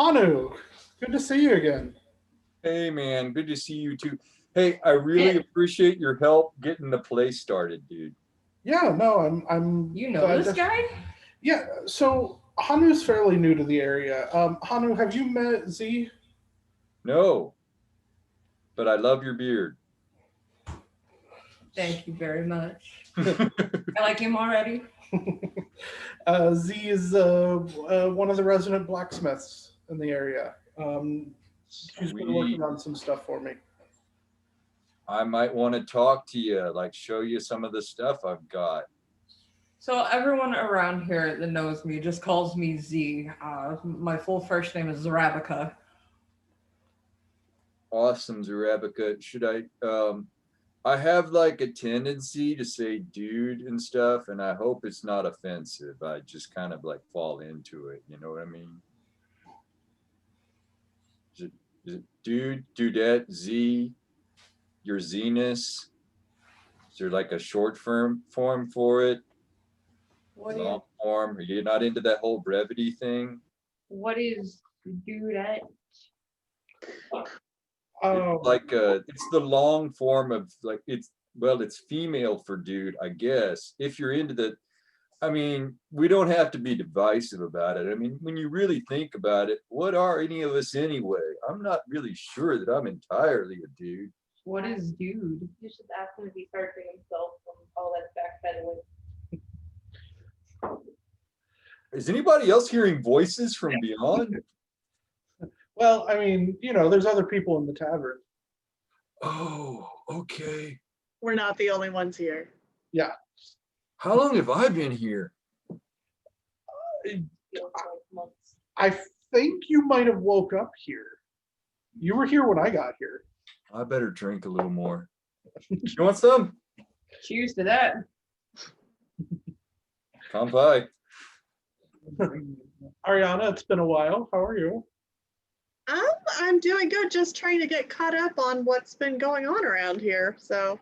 Hanu, good to see you again. Hey man, good to see you too. Hey, I really appreciate your help getting the place started, dude. Yeah, no, I'm. You know this guy? Yeah, so Hanu's fairly new to the area. Hanu, have you met Z? No, but I love your beard. Thank you very much. I like him already. Z is one of the resident blacksmiths in the area. She's been working on some stuff for me. I might want to talk to you, like show you some of the stuff I've got. So everyone around here that knows me just calls me Z. My full first name is Zarabica. Awesome, Zarabica. Should I have like a tendency to say dude and stuff, and I hope it's not offensive. I just kind of like fall into it. You know what I mean? Is it dude, dudette, Z, your Zenus? Is there like a short form for it? Long form? Are you not into that whole brevity thing? What is dudette? It's like it's the long form of like it's female for dude, I guess. If you're into the, I mean, we don't have to be divisive about it. I mean, when you really think about it, what are any of us anyway? I'm not really sure that I'm entirely a dude. What is dude? You should ask him if he's hurting himself from all that backpedaling. Is anybody else hearing voices from beyond? Well, I mean, you know, there's other people in the tavern. Oh, okay. We're not the only ones here. Yeah. How long have I been here? I think you might have woke up here. You were here when I got here. I better drink a little more. You want some? Cheers to that. Come by. Ariana, it's been a while. How are you? I'm doing good, just trying to get caught up on what's been going on around here. So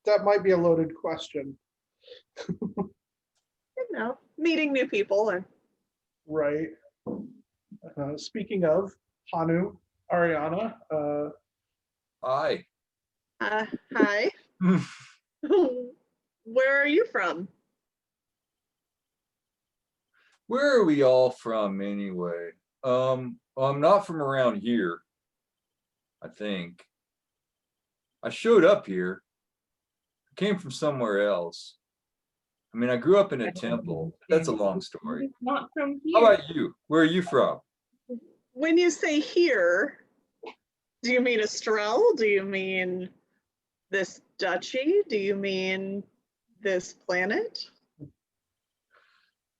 that might be a loaded question. You know, meeting new people and Right. Speaking of Hanu, Ariana. Hi. Hi. Where are you from? Where are we all from anyway? I'm not from around here, I think. I showed up here. I came from somewhere else. I mean, I grew up in a temple. That's a long story. Not from here. How about you? Where are you from? When you say here, do you mean Estrell? Do you mean this duchy? Do you mean this planet?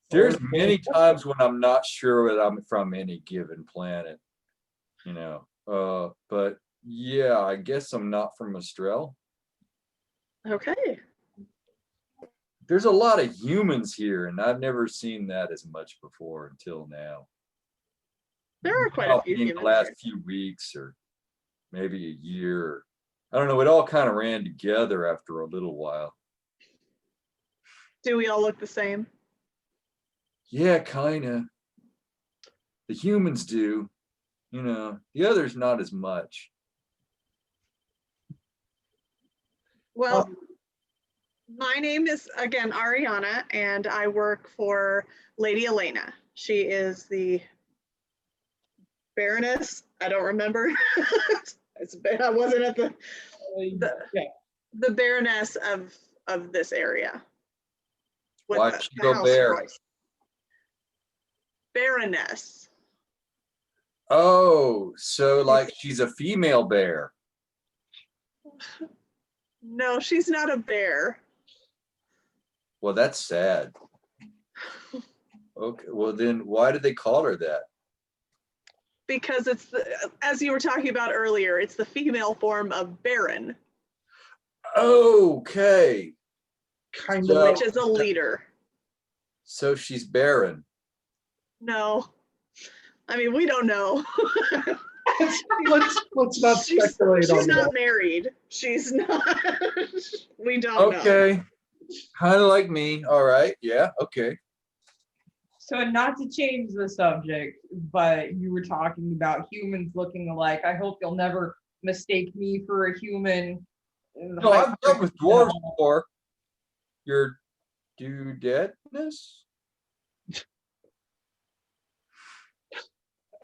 There's many times when I'm not sure that I'm from any given planet, you know. But yeah, I guess I'm not from Estrell. Okay. There's a lot of humans here, and I've never seen that as much before until now. There are quite a few In humans the last here. few weeks or maybe a year. I don't know. It all kind of ran together after a little while. Do we all look the same? Yeah, kind of. The humans do, you know, the others not as much. Well, my name is, again, Ariana, and I work for Lady Elena. She is the Baroness. I don't remember. I wasn't at the Baroness of this area. Why'd she go bear? Baroness. Oh, so like she's a female bear. No, she's not a bear. Well, that's sad. Okay, well then why did they call her that? Because it's as you were talking about earlier, it's the female form of Baron. Okay. Kind of. Which is a leader. So she's barren. No. I mean, we don't know. let's not speculate on that. She's not married. She's not. We don't know. Okay. Kind of like me. All right. Yeah. Okay. So not to change the subject, but you were talking about humans looking alike. I hope you'll never mistake me for a human. No, I've dealt with dwarves before. Your do-deadness?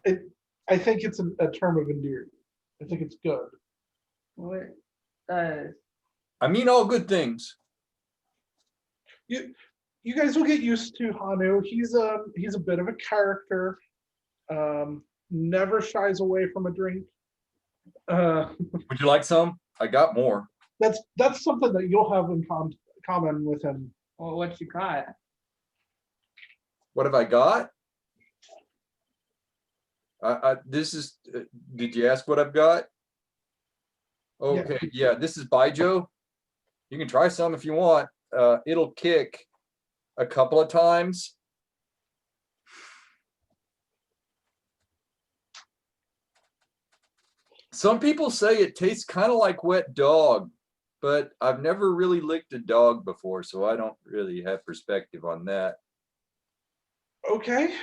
I think it's a term of endearment. I think it's good. What? I mean all good things. You guys will get used to Hanu. He's a bit of a character. Never shies away from a drink. Would you like some? I got more. That's something that you'll have in common with him. Well, what you got? What have I got? This is. Did you ask what I've got? Okay, yeah, this is Baijiu. You can try some if you want. It'll kick a couple of times. Some people say it tastes kind of like wet dog, but I've never really licked a dog before, so I don't really have perspective on that. Okay.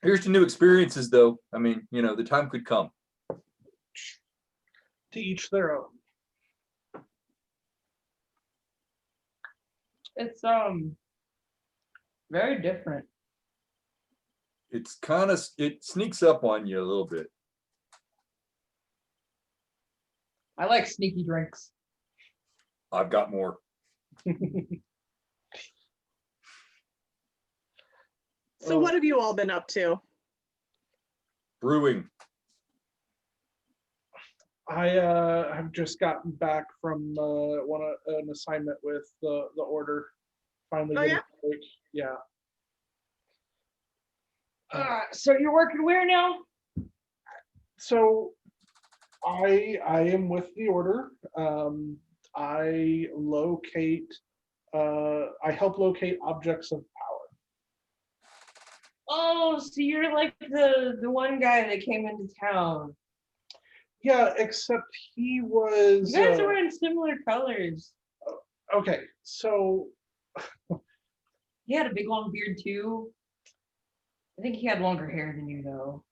Here's to new experiences, though. I mean, you know, the time could come. To each their own. It's very different. It's kind of, it sneaks up on you a little bit. I like sneaky drinks. I've got more. So what have you all been up to? Brewing. I have just gotten back from an assignment with the order. Finally, Oh, getting yeah? a break. Yeah. So you're working where now? So I am with the order. I locate. I help locate objects of power. Oh, so you're like the one guy that came into town. Yeah, except he was. You guys are wearing similar colors. Okay, so He had a big long beard too. I think he had longer hair than you though.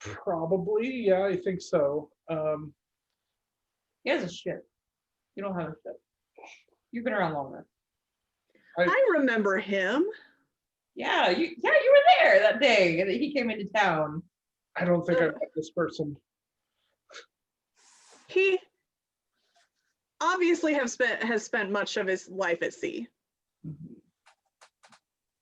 probably, yeah, I think so. He has a ship. You don't have a ship. You've been around long enough. I remember him. Yeah, you were there that day that he came into town. I don't think I've met this person. He obviously has spent much of his life at sea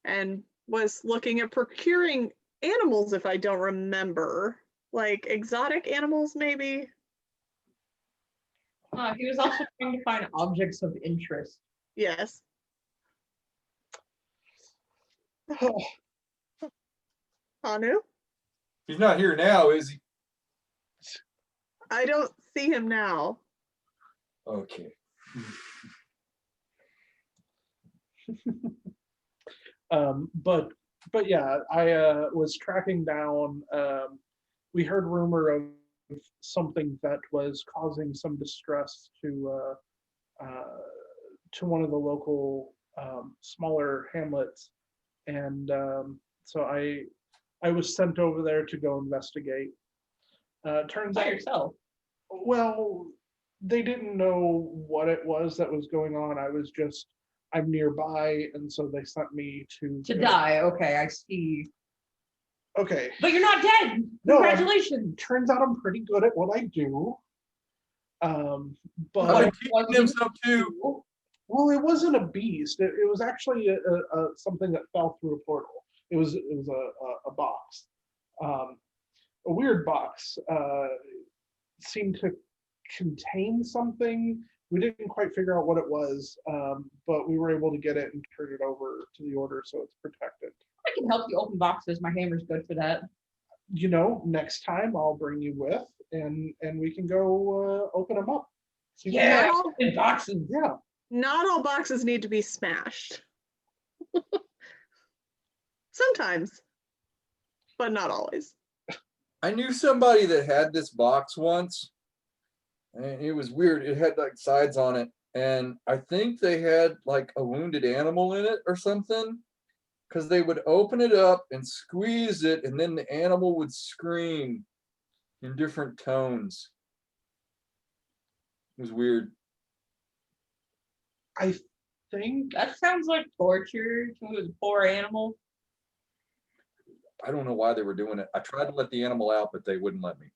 and was looking at procuring animals, if I don't remember, like exotic animals maybe. He was also trying to find objects of interest. Yes. Hanu? He's not here now, is he? I don't see him now. Okay. But yeah, I was tracking down. We heard rumor of something that was causing some distress to one of the local smaller hamlets, and so I was sent over there to go investigate. Turns By out, yourself. well, they didn't know what it was that was going on. I'm nearby, and so they sent me to go. Die. Okay, I see. Okay. But you're not dead. No, Congratulations. Turns out I'm pretty good at what I do. I've But been teaching him some too. well, it wasn't a beast. It was actually a something that fell through a portal. It was a box, a weird box. Seemed to contain something. We didn't quite figure out what it was, but we were able to get it and turn it over to the order, so it's protected. I can help you open boxes. My hammer's good for that. You know, next time I'll bring you with, and we can go open them up. See what Yeah, Not all, in boxes. yeah. not all boxes need to be smashed. Sometimes, but not always. I knew somebody that had this box once, and it was weird. It had like sides on it, And I think they had like a wounded animal in it or something, because they would open it up and squeeze it, and then the animal would scream in different tones. It was weird. I think That sounds like torture to a poor animal. I don't know why they were doing it. I tried to let the animal out, but they wouldn't let me.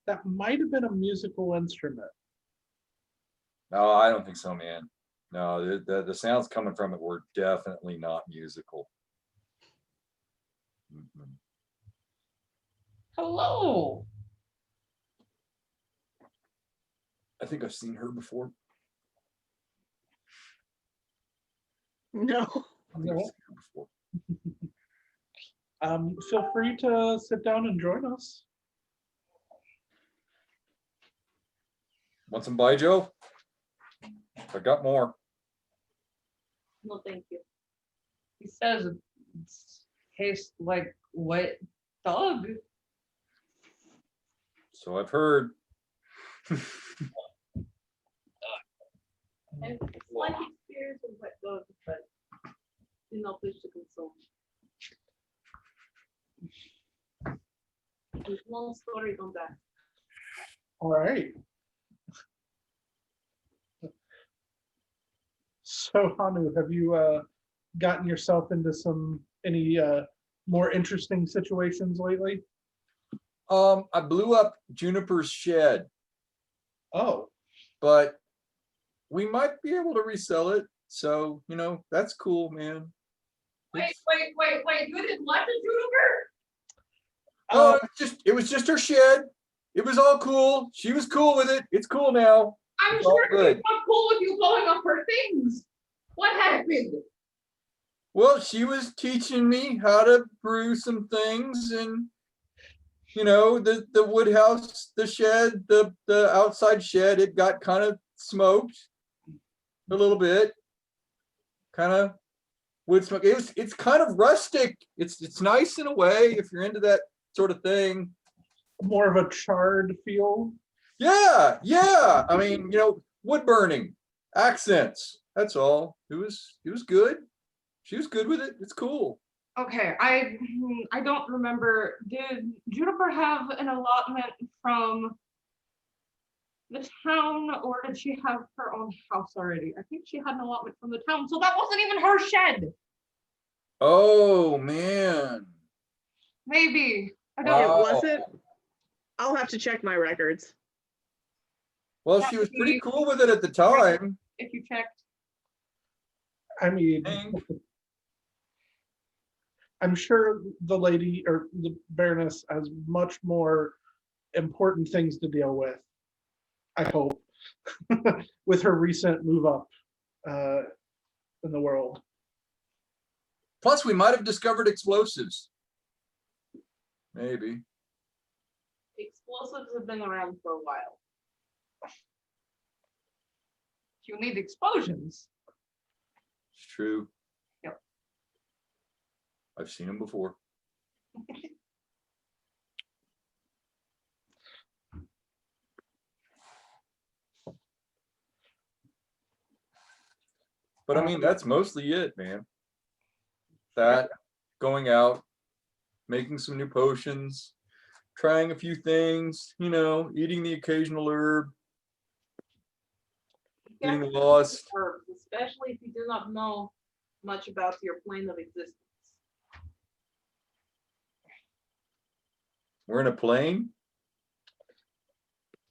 that might have been a musical instrument. No, I don't think so, man. No, the sounds coming from it were definitely not musical. Mhm. Hello. I think I've seen her before. No. I think I've seen her before. Feel free to sit down and join us. Want some Baijiu? I got more. No, thank you. He says it tastes like wet dog. So I've heard. I have slight experience with wet dogs, but do not wish to consume. There's long story on that. All right. So Hanu, have you gotten yourself into any more interesting situations lately? I blew up Juniper's shed, Oh, but we might be able to resell it. So, you know, that's cool, man. Wait. You didn't let the Juniper? Oh, it was just her shed. It was all cool. She was cool with it. It's cool now. I'm It's all sure good. it's not cool with you blowing up her things. What happened? Well, she was teaching me how to brew some things, and you know, the wood house, the shed, the outside shed, it got kind of smoked a little bit. Kind of wood smoke. It's kind of rustic. It's nice in a way if you're into that sort of thing. more of a charred feel. Yeah, yeah. I mean, you know, wood burning, accents. That's all. It was good. She was good with it. It's cool. Okay, I don't remember. Did Juniper have an allotment from the town, or did she have her own house already? I think she had an allotment from the town, so that wasn't even her shed. Oh man. Maybe. I It don't. Wow. wasn't. I'll have to check my records. Well, she was pretty cool with it at the time. If you checked. I mean, Dang. I'm sure the lady or the Baroness has much more important things to deal with, I hope, with her recent move up in the world. Plus, we might have discovered explosives. Maybe. Explosives have been around for a while. You need explosions. It's true. Yep. I've seen them before. But I mean, that's mostly it, man. That, going out, making some new potions, trying a few things, you know, eating the occasional herb, getting lost. Herbs, especially if you do not know much about your plane of existence. We're in a plane.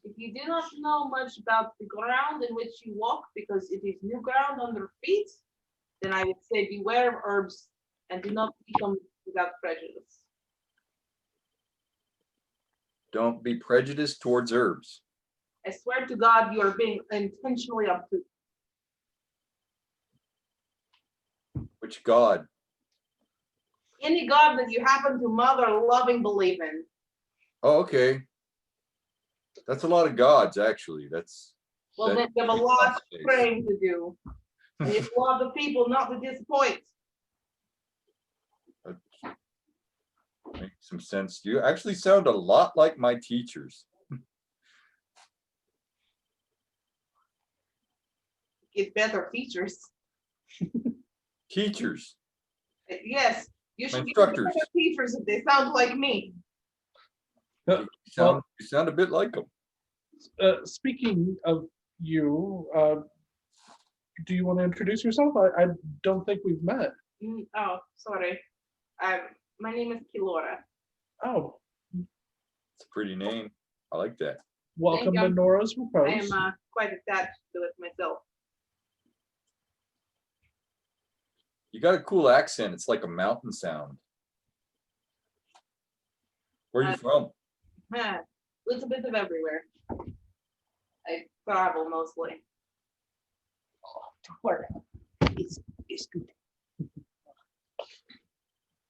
If you do not know much about the ground in which you walk, because it is new ground under feet, then I would say beware of herbs and do not eat them without prejudice. Don't be prejudiced towards herbs. I swear to God, you are being intentionally obtuse. Which God? Any God that you happen to mother, love, and believe in. Oh, okay. That's a lot of gods, actually. That's Well, that then you have a makes lot of sense. praying to do. And you have a lot of people not to disappoint. Makes some sense. You actually sound a lot like my teachers. get better features. Teachers, Yes, you should get instructors. better features if they sound like me. You sound a bit like them. Speaking of you, do you want to introduce yourself? I don't think we've met. Oh, sorry. My name is Kilora. Oh, It's a pretty name. I like that. welcome you. to Nora's I Repose. am quite attached to it myself. You got a cool accent. It's like a mountain sound. Where are you from? Little bit of everywhere. I travel mostly. It's good.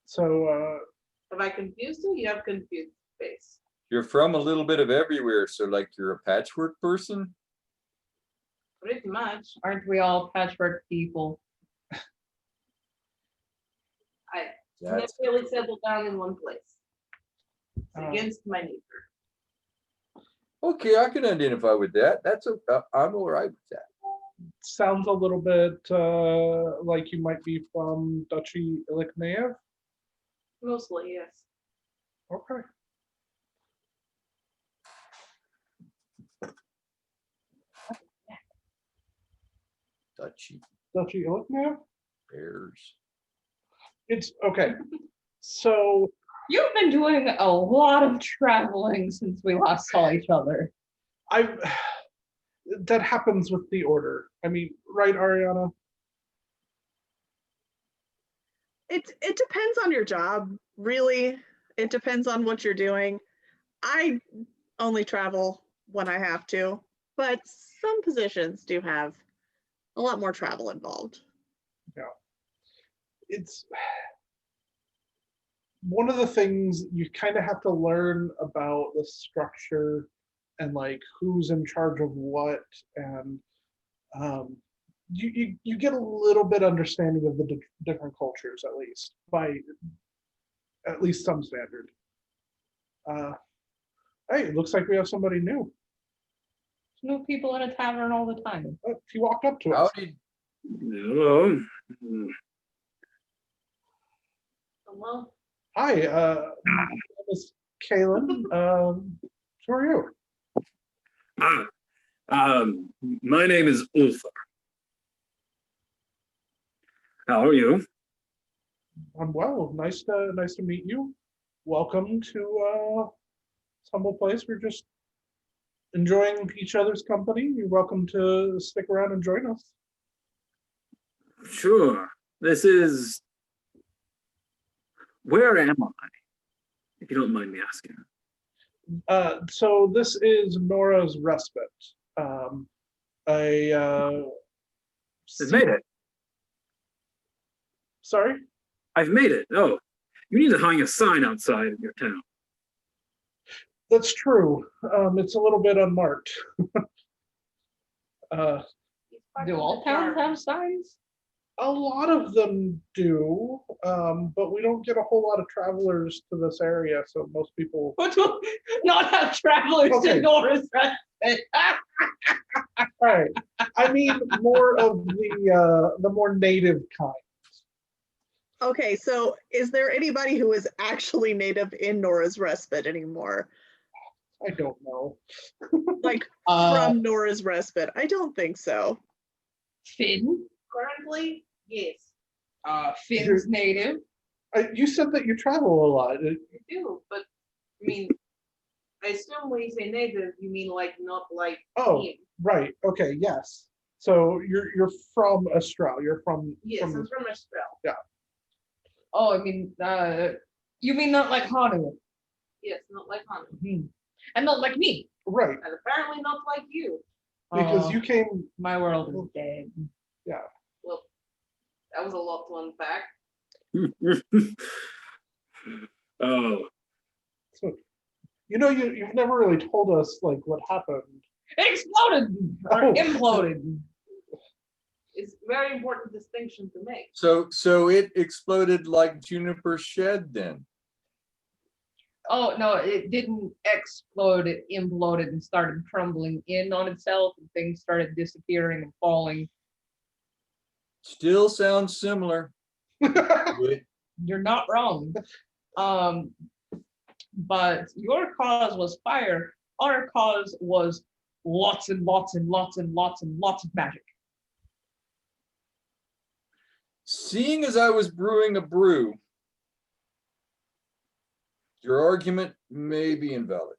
So, Have I confused you? You have confused face. You're from a little bit of everywhere, so like you're a patchwork person? Pretty much. Aren't we all patchwork people? I never That's really settled down in one place. It's Oh. against my nature. okay. I can identify with that. I'm all right with that. sounds a little bit like you might be from Duchy Ilikneev. Mostly, yes. Okay. Dutchy Duchy Ilikneev? bears. It's okay. So, You've been doing a lot of traveling since we last saw each other. I've that happens with the order. I mean, right, Ariana? It depends on your job, really. It depends on what you're doing. I only travel when I have to, but some positions do have a lot more travel involved. It's one of the things you kind of have to learn about the structure and like who's in charge of what, and you get a little bit understanding of the different cultures, at least by at least some standard. Hey, it looks like we have somebody new. New people in a tavern all the time. He walked up to us. Howdy. Hello. Well, Hi, my name is Kalen. Who are you? My name is Ulfar. How are you? I'm well. Nice to meet you. Welcome to this humble place. We're just enjoying each other's company. You're welcome to stick around and join us. Sure. This is. Where am I? If you don't mind me asking. So this is Nora's Respite. I've made it. Sorry? I've made it. Oh, you need to hang a sign outside of your town. That's true. It's a little bit unmarked. it's part Do of all the towns charm. have signs? A lot of them do, but we don't get a whole lot of travelers to this area, so most people. What do not have travelers Okay. to Norris Respite? All right, I mean more of the more native kind. Okay, so is there anybody who is actually native in Nora's Respite anymore? I don't know. Like from Nora's Respite? I don't think so. Finn? Currently, yes, Finn's native. You said that you travel a lot. I do, but I mean, I assume when you say native, you mean like not like Oh, him. right. Okay. Yes. So you're from Astral. You're from. Yes, I'm from Astral. Oh, I mean, you mean not like Hanu, Yes, not like Hanu. Mhm. and not like me. Right. And apparently not like you. Because Oh, you came. my world is dead. Well, that was a lot to unpack. Oh, So, you've never really told us like what happened. Exploded or Oh. imploded. It's a very important distinction to make. So it exploded like Juniper Shed then. Oh no, it didn't explode. It imploded and started crumbling in on itself, and things started disappearing and falling Still sounds similar. You're not wrong. But your cause was fire. Our cause was lots and lots and lots and lots and lots of magic. Seeing as I was brewing a brew, your argument may be invalid,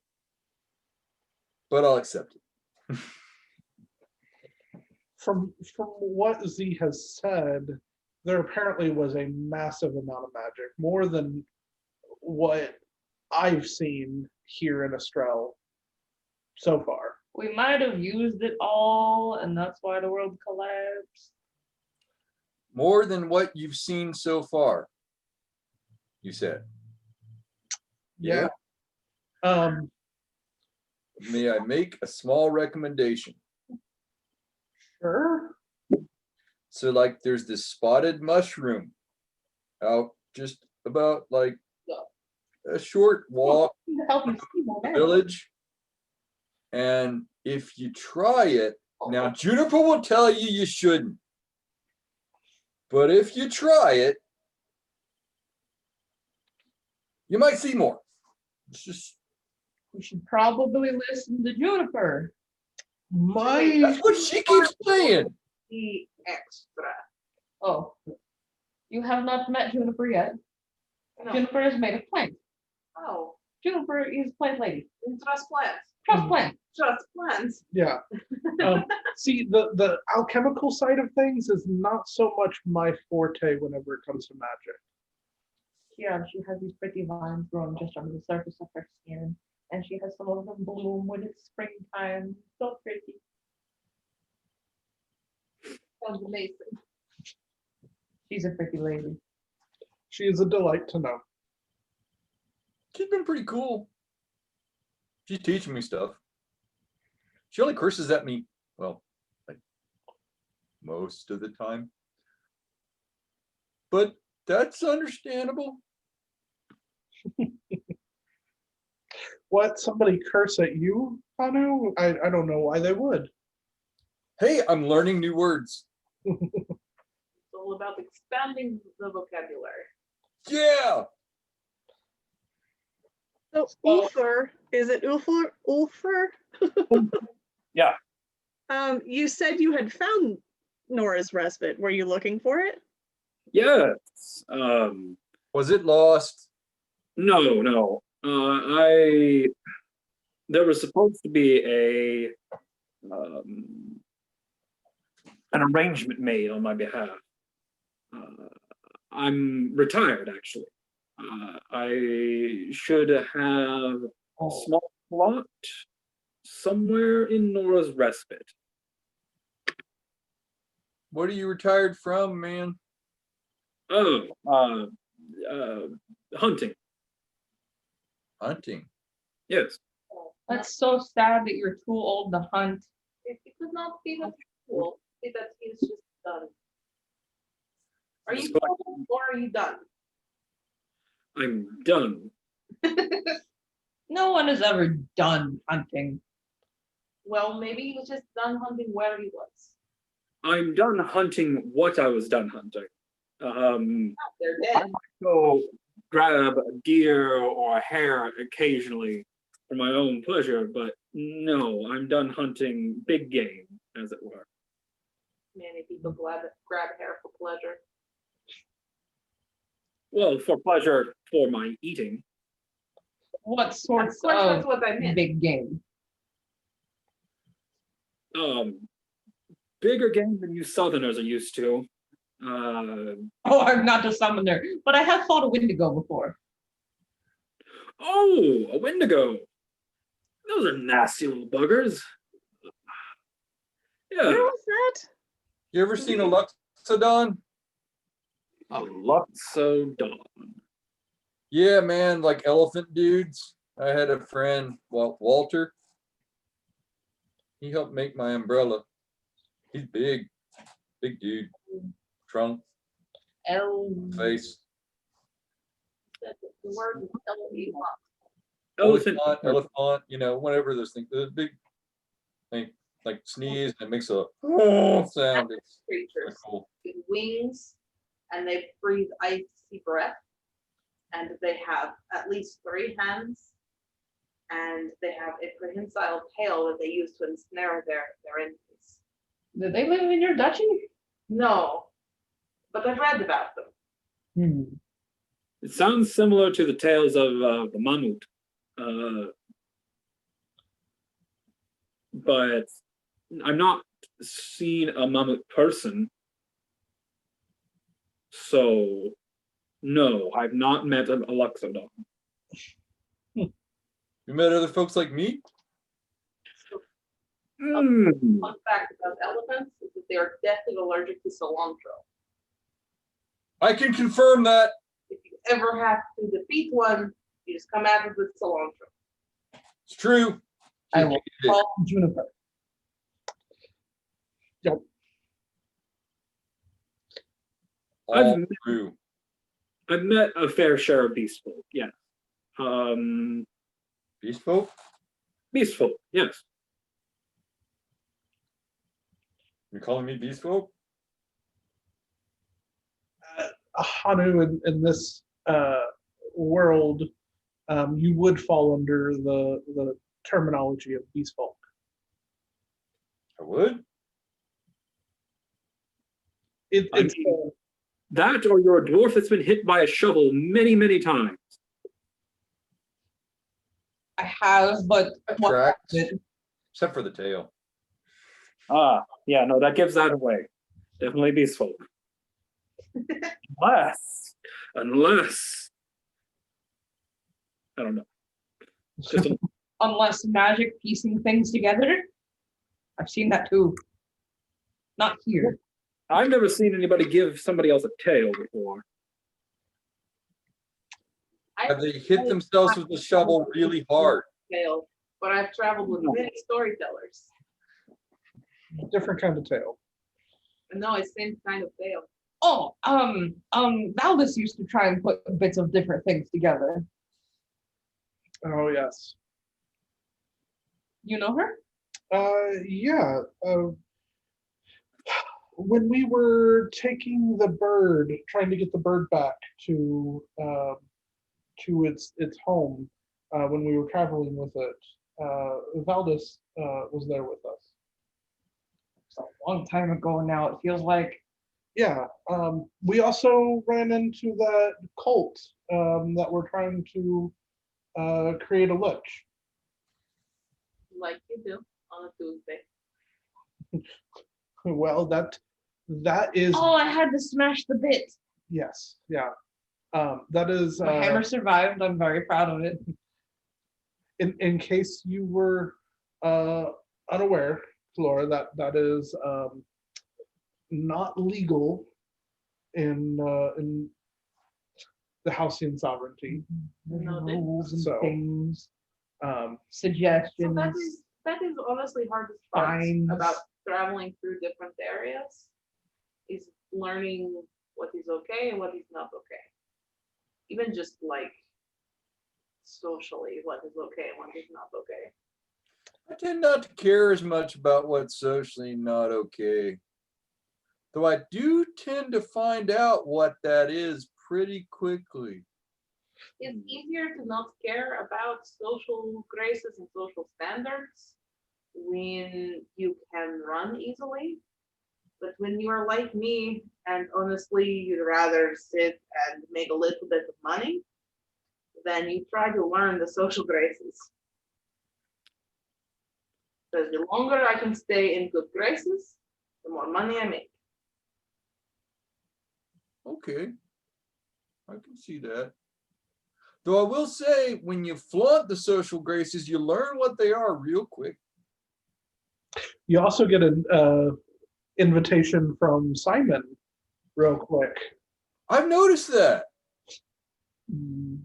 but I'll accept it. From what Z has said, there apparently was a massive amount of magic, more than what I've seen here in Estrell so far. We might have used it all, and that's why the world collapsed. More than what you've seen so far, you said. Yeah. May I make a small recommendation? Sure. So like there's this spotted mushroom out just about like a short walk Help me see more magic. village. And if you try it, now Juniper will tell you you shouldn't. But if you try it, you might see more. It's just We should probably listen to Juniper. My that's what she keeps saying. The extra. Oh, you have not met Juniper yet. No. Juniper is made of plants. Oh, Juniper is plant lady. trust plants. Trust plant. Trust plants. yeah. See, the alchemical side of things is not so much my forte whenever it comes to magic. Yeah, she has these pretty vines growing just under the surface of her skin. And she has some of them bloom when it's springtime. So pretty. Sounds amazing. She's a pretty lady. She is a delight to know. She's been pretty cool. She's teaching me stuff. She only curses at me, well, like most of the time. But that's understandable. What, somebody curse at you, Hanu? I don't know why they would. Hey, I'm learning new words. It's all about expanding the vocabulary. Yeah. So Ulfur, is it Ulfur? Ulfur? Yeah. You said you had found Nora's respite. Were you looking for it? Yes. Was it lost? No. There was supposed to be an arrangement made on my behalf. I'm retired, actually. I should have a small plot somewhere in Nora's respite. What are you retired from, man? Oh, hunting. Hunting. Yes. That's so sad that you're too old to hunt. It could not be that cool. Say that he's just done. Are you done or are you done? I'm done. No one has ever done hunting. Well, maybe he was just done hunting where he was. I'm done hunting what I was done hunting. They're I dead. might go grab a deer or a hare occasionally for my own pleasure, but no, I'm done hunting big game, as it were. Many people grab hair for pleasure. Well, for pleasure for my eating. What Of sorts course, that's of what I meant. big game? Bigger game than you Southerners are used to. Oh, I'm not a summoner, but I have fought a Windigo before. Oh, a Windigo. Those are nasty little buggers. Yeah, Where was that? You ever seen a Luxodon? a Luxodon. Yeah, man, like elephant dudes. I had a friend, Walter. He helped make my umbrella. He's big dude. Trunk, face. The word is Elephant. Elephant, you know, whatever those things. The big thing. like sneeze and it makes a oh sound. It's kinda Creatures cool. with wings, and they breathe icy breath, and they have at least 3 hands, and they have a prehensile tail that they use to ensnare their enemies. Do they live in your duchy? No, but I've read about them. Hmm. It sounds similar to the tales of the mammoth, but I've not seen a mammoth person. So, no, I've not met a Luxodon. You met other folks like me? Mm. Fun fact about elephants is that they are deathly allergic to cilantro. I can confirm that. If you ever have to defeat one, you just come at it with cilantro. It's true. I will call Juniper. All true. I've met a fair share of beast folk, yes. Beast folk? Beast folk, yes. You calling me beast folk? Hanu, in this world, you would fall under the terminology of beast folk. I would. It's That or you're a dwarf that's been hit by a shovel many, many times. I have, but what Tracks, happened? except for the tail. Ah, yeah, no, that gives that away. Definitely beast folk. Unless, I don't know. Just a, Unless magic piecing things together. I've seen that too. Not here. I've never seen anybody give somebody else a tail before. Have they hit themselves with the shovel really hard? Tail, but I've traveled with many storytellers. different kind of tail. And no, it's same kind of tail. Oh, Valdis used to try and put bits of different things together. Oh yes. You know her? Yeah. When we were taking the bird, trying to get the bird back to its home, when we were traveling with it, Valdis was there with us. It's a long time ago now. It feels like. Yeah. We also ran into that cult that were trying to create a lich. Like you do on a Tuesday. Well, that is Oh, I had to smash the bit. yes, yeah. That is My hammer survived. I'm very proud of it. in case you were unaware, Flora, that is not legal in the Halcyon sovereignty. No, they- Rules and So, things, Um, suggestions. So that is honestly hardest part Fines. about traveling through different areas is learning what is okay and what is not okay. Even just like socially, what is okay and what is not okay. I tend not to care as much about what's socially not okay. Though I do tend to find out what that is pretty quickly. It's easier to not care about social graces and social standards when you can run easily. But when you are like me, and honestly, you'd rather sit and make a little bit of money, then you try to learn the social graces. Because the longer I can stay in good graces, the more money I make. Okay, I can see that. Though I will say, when you flaunt the social graces, you learn what they are real quick. you also get an invitation from Simon, real quick. I've noticed that. Mm,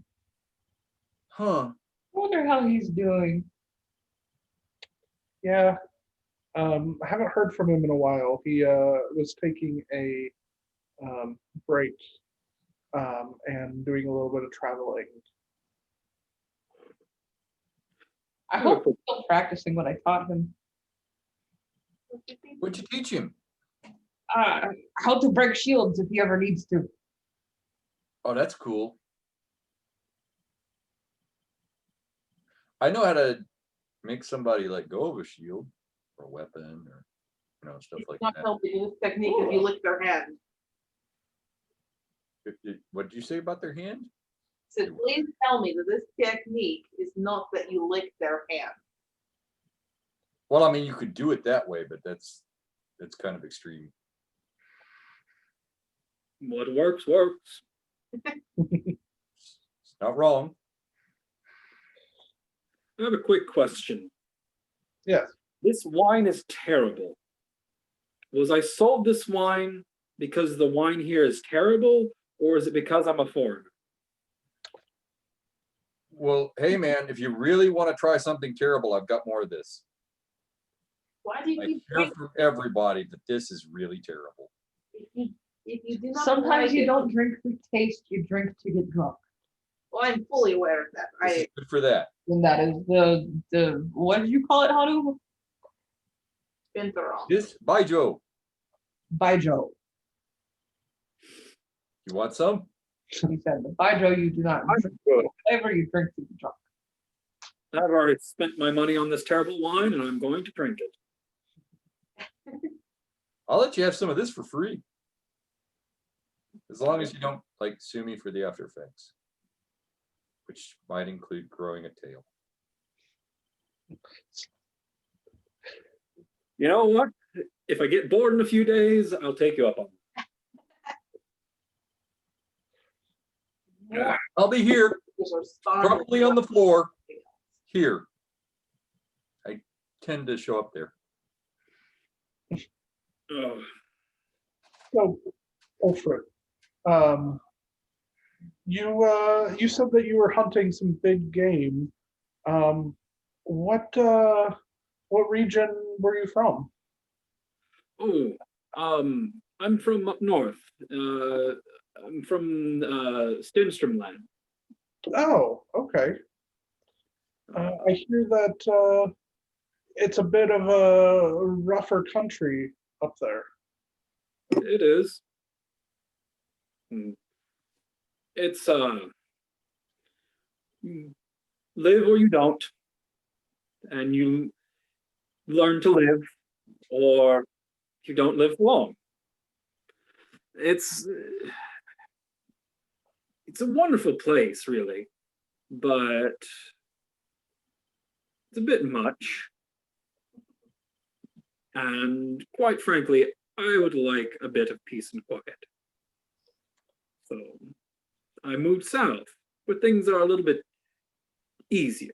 Huh. I wonder how he's doing. Yeah, I haven't heard from him in a while. He was taking a break and doing a little bit of traveling. I hope he's still practicing what I taught him. What'd you teach him? How to break shields if he ever needs to. Oh, that's cool. I know how to make somebody let go of a shield or a weapon or stuff like Not that. helping this technique if you lick their hand. What did you say about their hand? So please tell me that this technique is not that you lick their hand. Well, I mean, you could do it that way, but that's kind of extreme. What works, works. It's not wrong. I have a quick question. Yes. This wine is terrible. Was I sold this wine because the wine here is terrible, or is it because I'm a foreigner? Well, hey man, if you really want to try something terrible, I've got more of this. Why do you I keep hear drinking? from everybody that this is really terrible. If you do not Sometimes like you it, don't drink for taste, you drink to get drunk. well, I'm fully aware of that. This is good for that. And that is the what did you call it, Hanu? Been wrong. This, by Joe, By Joe. you want some? He said, by Joe, you do not drink for flavor, you drink to get drunk. I've already spent my money on this terrible wine, and I'm going to drink it. I'll let you have some of this for free. As long as you don't sue me for the after effects, which might include growing a tail. You know what? If I get bored in a few days, I'll take you up on it. I'll be here, probably on the floor. Here. I tend to show up there. Oh, So, Ulfred, you said that you were hunting some big game. What region were you from? I'm from up north. I'm from Stenstrom land. Oh, okay. I hear that it's a bit of a rougher country up there. It is. It's live or you don't, and you learn to live, or you don't live long. It's a wonderful place, really, but it's a bit much. And quite frankly, I would like a bit of peace and quiet. So I moved south, where things are a little bit easier.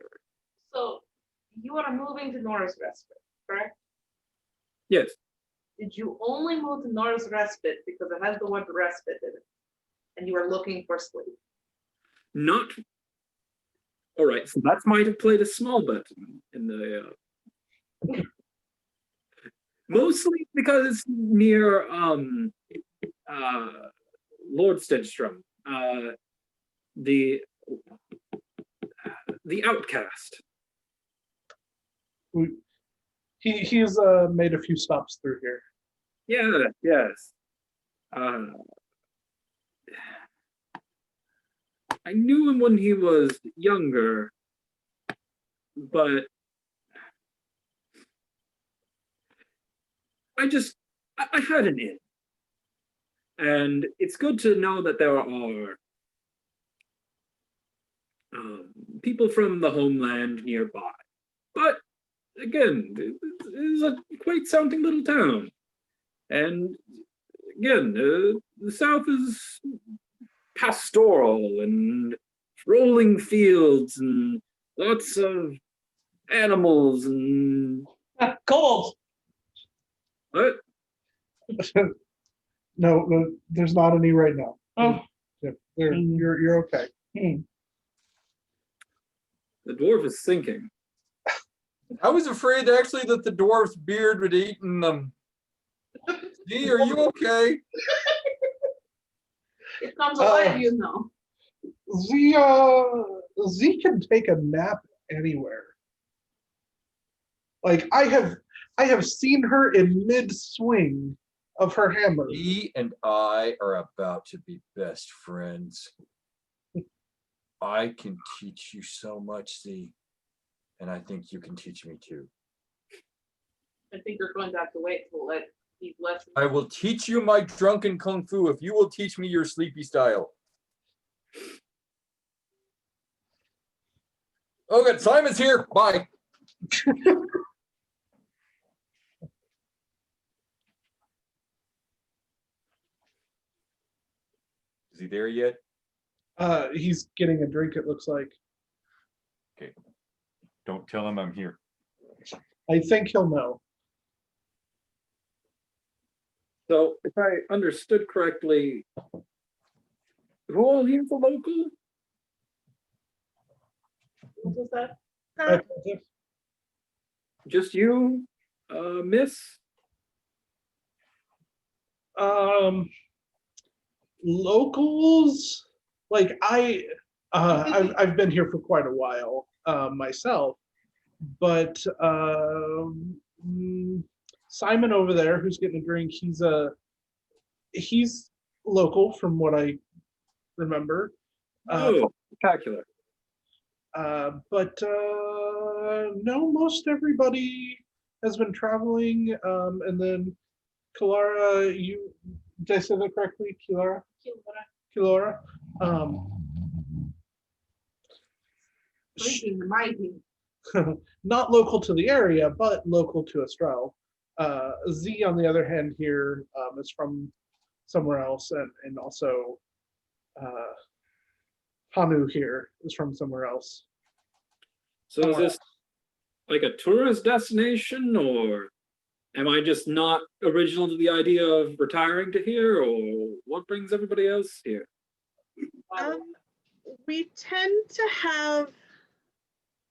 So you are moving to Norris Respite, correct? Yes. Did you only move to Norris Respite because it has the word respite in it, and you were looking for sleep? Not. All right, so that might have played a small bit in the. Mostly because it's near Lord Stenstrom, the outcast. He's made a few stops through here. Yeah, yes. I knew him when he was younger, but I had an in. And it's good to know that there are people from the homeland nearby. But again, it is a quaint sounding little town. And again, the South is pastoral and rolling fields and lots of animals and Cold. what? No, there's not any right now. Oh. Yeah, you're okay. The dwarf is sinking. I was afraid actually that the dwarf's beard would eaten them. Gee, are you okay? It comes alive, you know. Z can take a nap anywhere. Like I I have seen her in mid-swing of her hammer. He and I are about to be best friends. I can teach you so much, Z, and I think you can teach me too. I think you're going to have to wait till let these lessons. I will teach you my drunken kung fu if you will teach me your sleepy style. Oh, good. Simon's here. Bye. Is he there yet? He's getting a drink, it looks like. Okay. Don't tell him I'm here. I think he'll know. So if I understood correctly, who all here for local? What was that? Just you, miss? Locals, like I've been here for quite a while myself, but Simon over there who's getting a drink, he's local from what I remember. Oh, spectacular. But no, most everybody has been traveling, and then Kilara, did I say that correctly? Kilara? Kilara. Mighty. Not local to the area, but local to Estrel. Z, on the other hand, here is from somewhere else, and also Hanu here is from somewhere else. So is this like a tourist destination, or am I just not original to the idea of retiring to here, or what brings everybody else here? We tend to have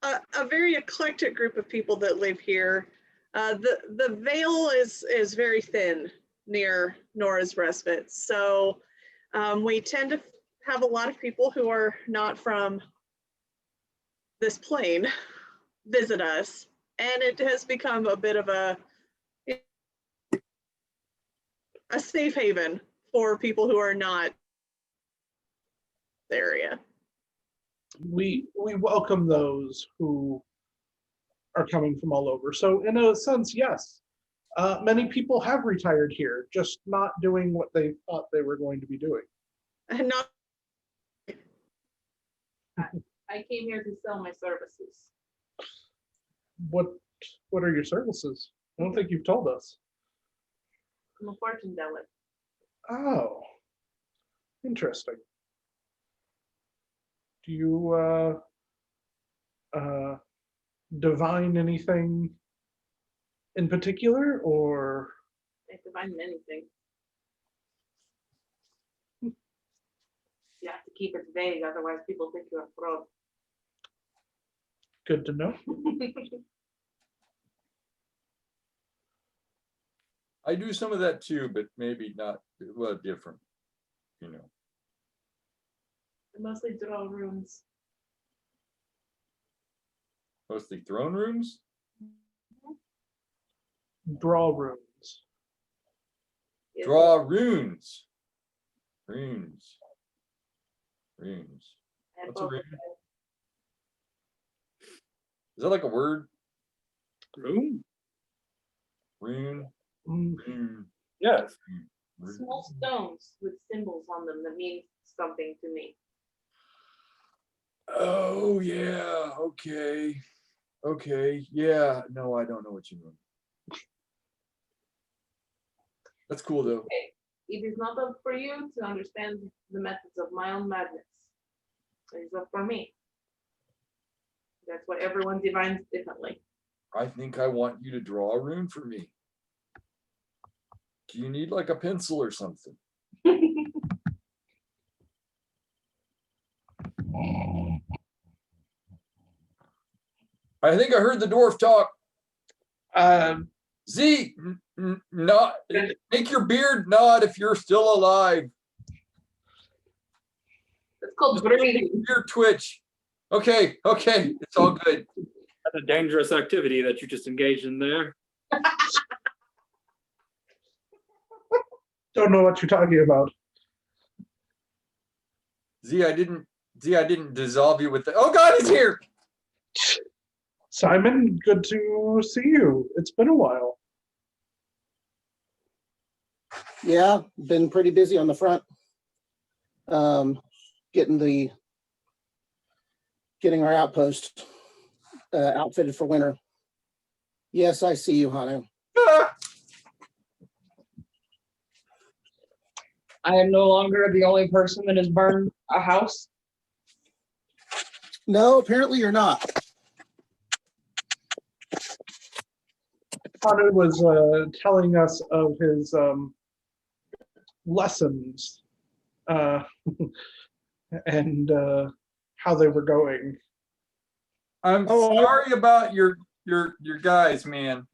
a very eclectic group of people that live here. The veil is very thin near Nora's Respite, so we tend to have a lot of people who are not from this plane visit us, and it has become a bit of a safe haven for people who are not the area. We welcome those who are coming from all over. So in a sense, yes, many people have retired here, just not doing what they thought they were going to be doing. And not I came here to sell my services. What are your services? I don't think you've told us. I'm a fortune teller. Oh, interesting. Do you divine anything in particular, or? I divine anything. You have to keep it vague, otherwise people think you're a fraud. Good to know. I do some of that too, but maybe not, well, different, you know. I mostly draw runes. Mostly throne rooms? Draw runes. Yes. Draw runes. Runes. Runes. And What's a both rune? of them. Is that like a word? Room? Rune? Mm, Rune. Yes. Rune. Small stones with symbols on them that mean something to me. Oh, yeah, okay. Okay, yeah, no, I don't know what you mean. That's cool though. Okay. It is not up for you to understand the methods of my own madness. It is up for me. That's what everyone divines differently. I think I want you to draw a rune for me. Do you need like a pencil or something? I think I heard the dwarf talk. Z, nod, make your beard nod if you're still alive. It's called breathing. Beard twitch. Okay, it's all good. That's a dangerous activity that you just engaged in there. Don't know what you're talking about. Z, I didn't dissolve you with the. Oh God, he's here. Simon, good to see you. It's been a while. Yeah, been pretty busy on the front. Getting our outpost outfitted for winter. Yes, I see you, Hanu. Ah! I am no longer the only person that has burned a house. No, apparently you're not. Hanu was telling us of his lessons and how they were going. I'm Oh, sorry about your guys, man.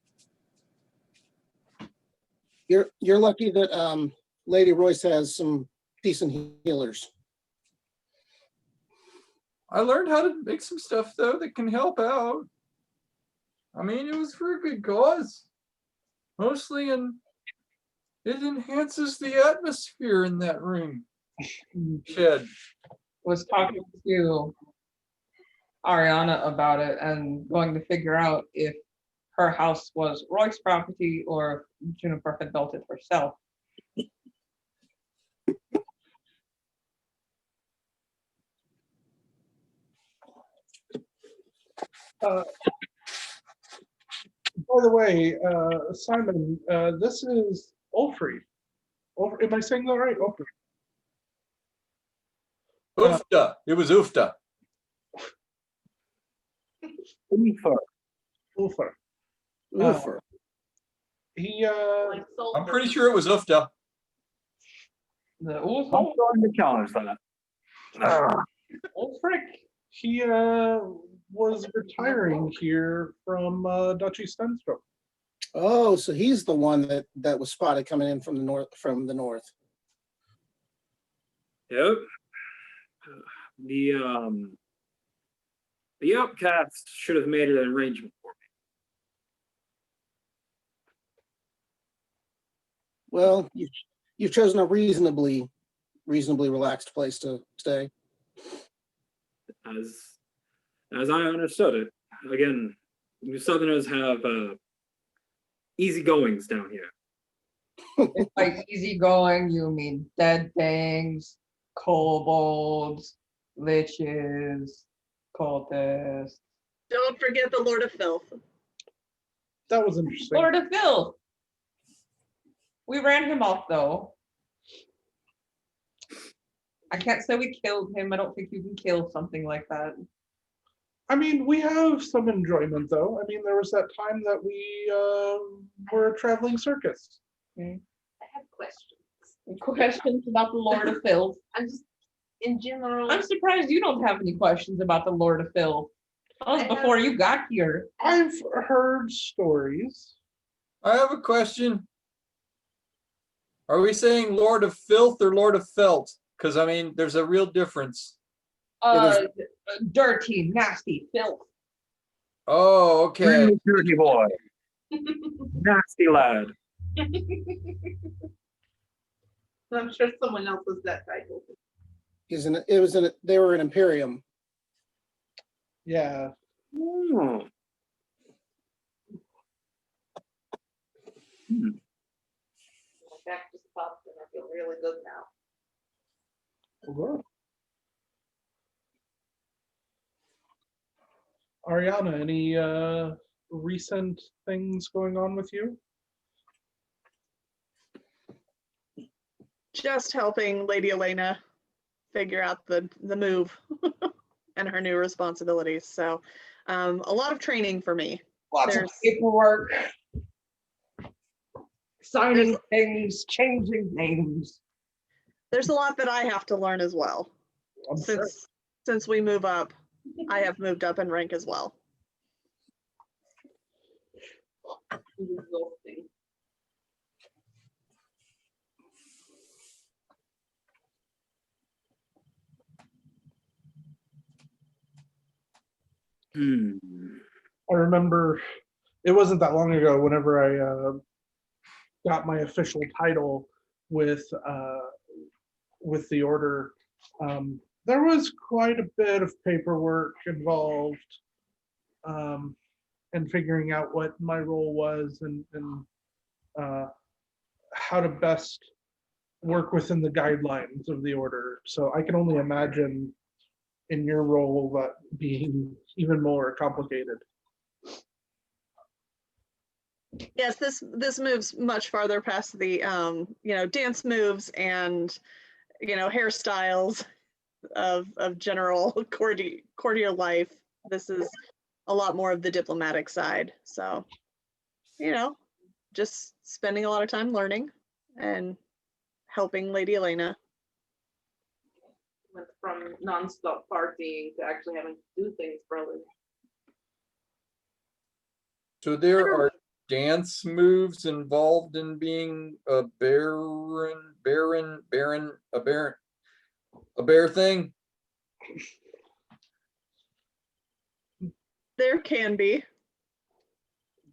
You're lucky that Lady Royce has some decent healers. I learned how to make some stuff though that can help out. I mean, it was for a good cause, mostly, and it enhances the atmosphere in that room. Shed. Was talking to Ariana about it and going to figure out if her house was Roy's property or if Juniper had built it herself. By the way, Simon, this is Ulfried. Am I saying that right? Ulfried. Oofta. It was Oofta. Ulfar. Oofer. He Like I'm sulfur. pretty sure it was Oofta. The I'm Ulfric. going to challenge that. he was retiring here from Duchy Stenstrup. Oh, so he's the one that was spotted coming in from the north. Yep. The outcast should have made an arrangement for me. Well, you've chosen a reasonably relaxed place to stay. As I understood it, again, you Southerners have easy goings down here. If by easygoing, you mean dead things, kobolds, liches, cultists. Don't forget the Lord of Filth. That was interesting. Lord of Filth. We ran him off though. I can't say we killed him. I don't think you can kill something like that. I mean, we have some enjoyment though. I mean, there was that time that we were a traveling circus. I have questions. Questions about the Lord of Filth. I'm just, in general, I'm surprised you don't have any questions about the Lord of Filth. That was I before have- you got here. I've heard stories. I have a question. Are we saying Lord of Filth or Lord of Felt? Because I mean, there's a real difference. Dirty, nasty filth. Oh, okay. Really dirty boy. Nasty lad. I'm sure someone else was that title. They were an Imperium. Yeah. Oh. My back just popped and I feel really good now. Good. Ariana, any recent things going on with you? Just helping Lady Elena figure out the move and her new responsibilities. So a lot of training for me. Lots of There's- paperwork. Signing things, changing names. There's a lot that I have to learn as well. I'm sure. Since we move up, I have moved up in rank as well. Exhausting. Hmm. I remember it wasn't that long ago whenever I got my official title with the order. There was quite a bit of paperwork involved in figuring out what my role was and how to best work within the guidelines of the order. So I can only imagine in your role that being even more complicated. Yes, this moves much farther past the dance moves and hairstyles of general courtier life. This is a lot more of the diplomatic side. So, just spending a lot of time learning and helping Lady Elena. Went from non-stop partying to actually having to do things for a living. So there are dance moves involved in being a a bear thing? There can be.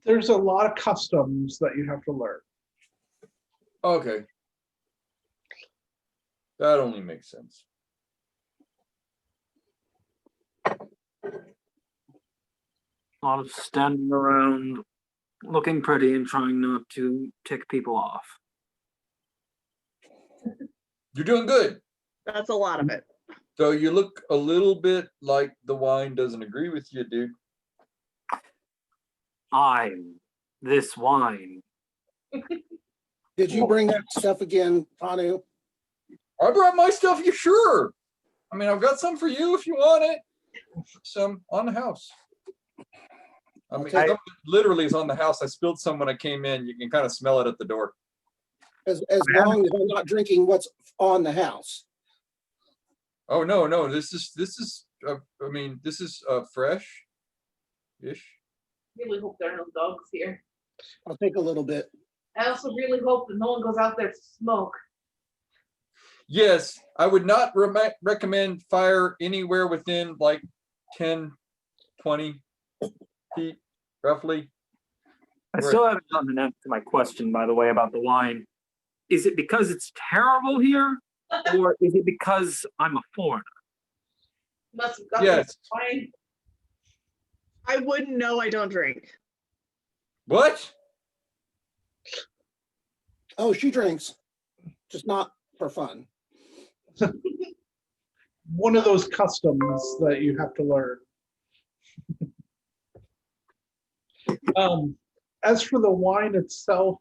There's a lot of customs that you have to learn. Okay. That only makes sense. A lot of standing around, looking pretty and trying not to tick people off. You're doing good. That's a lot of it. So you look a little bit like the wine doesn't agree with you, dude. I'm this wine. Did you bring that stuff again, Anu? I brought my stuff, you sure? I mean, I've got some for you if you want it. Some on the house. I mean, some of it literally is on the house. I spilled some when I came in. You can kind of smell it at the door. As long as I'm not drinking what's on the house. Oh no, this is I mean, this is fresh-ish. Really hope there are no dogs here. I'll take a little bit. I also really hope that no one goes out there to smoke. Yes, I would not recommend fire anywhere within like 10, 20 feet, roughly. I still haven't gotten an answer to my question, by the way, about the wine. Is it because it's terrible here, or is it because I'm a foreigner? Must have got Yes. this wine. I wouldn't know. I don't drink. What? Oh, she drinks, just not for fun. One of those customs that you have to learn. As for the wine itself,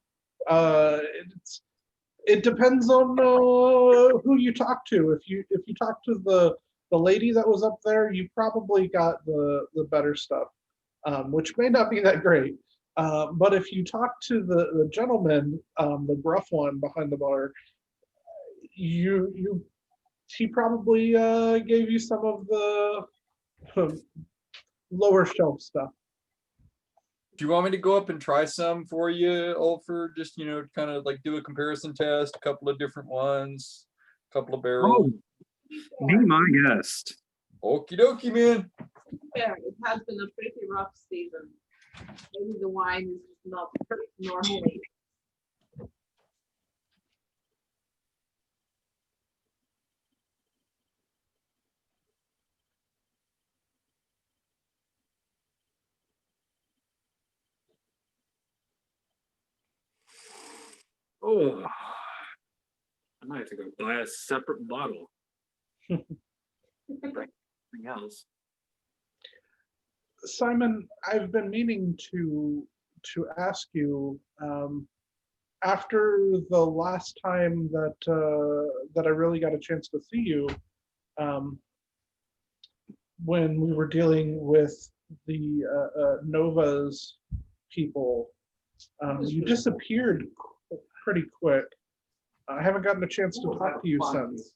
it depends on who you talk to. If you talk to the lady that was up there, you probably got the better stuff, which may not be that great. But if you talk to the gentleman, the gruff one behind the bar, he probably gave you some of the lower shelf stuff. Do you want me to go up and try some for you, Ulford? Just, kind of like do a comparison test, a couple of different ones, a couple of barrels. Oh, be my guest. Okie dokie, man. Yeah, it has been a pretty rough season. Maybe the wine is just not normally. Oh, I might have to go buy a separate bottle. Anything else? Simon, I've been meaning to ask you, after the last time that I really got a chance to see you, when we were dealing with the Nova's people, you disappeared pretty quick. I haven't gotten a chance to talk to you since.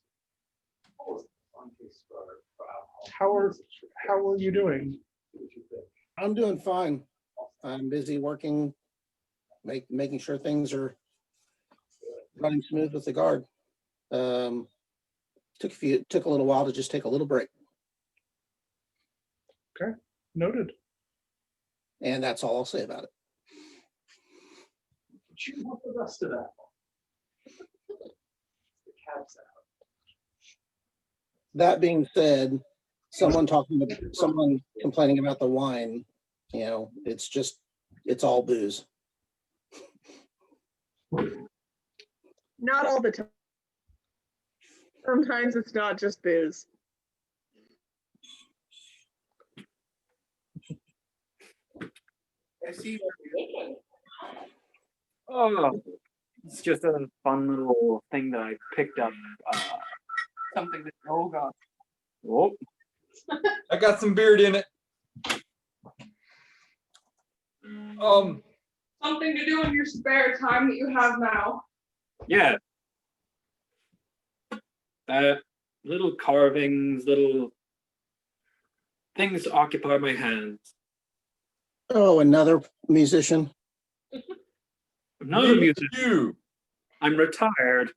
How are you doing? I'm doing fine. I'm busy working, making sure things are running smooth with the guard. Took a little while to just take a little break. Okay, noted. And that's all I'll say about it. But you want the rest of that. The cat's out. That being said, someone complaining about the wine, it's all booze. Not all the time. Sometimes it's not just booze. Oh, it's just a fun little thing that I picked up. Something that oh god. Oh, I got some beard in it. Something to do in your spare time that you have now. yeah. Little carvings, little things to occupy my hands. Oh, another musician. I'm not a Me musician. too. I'm retired.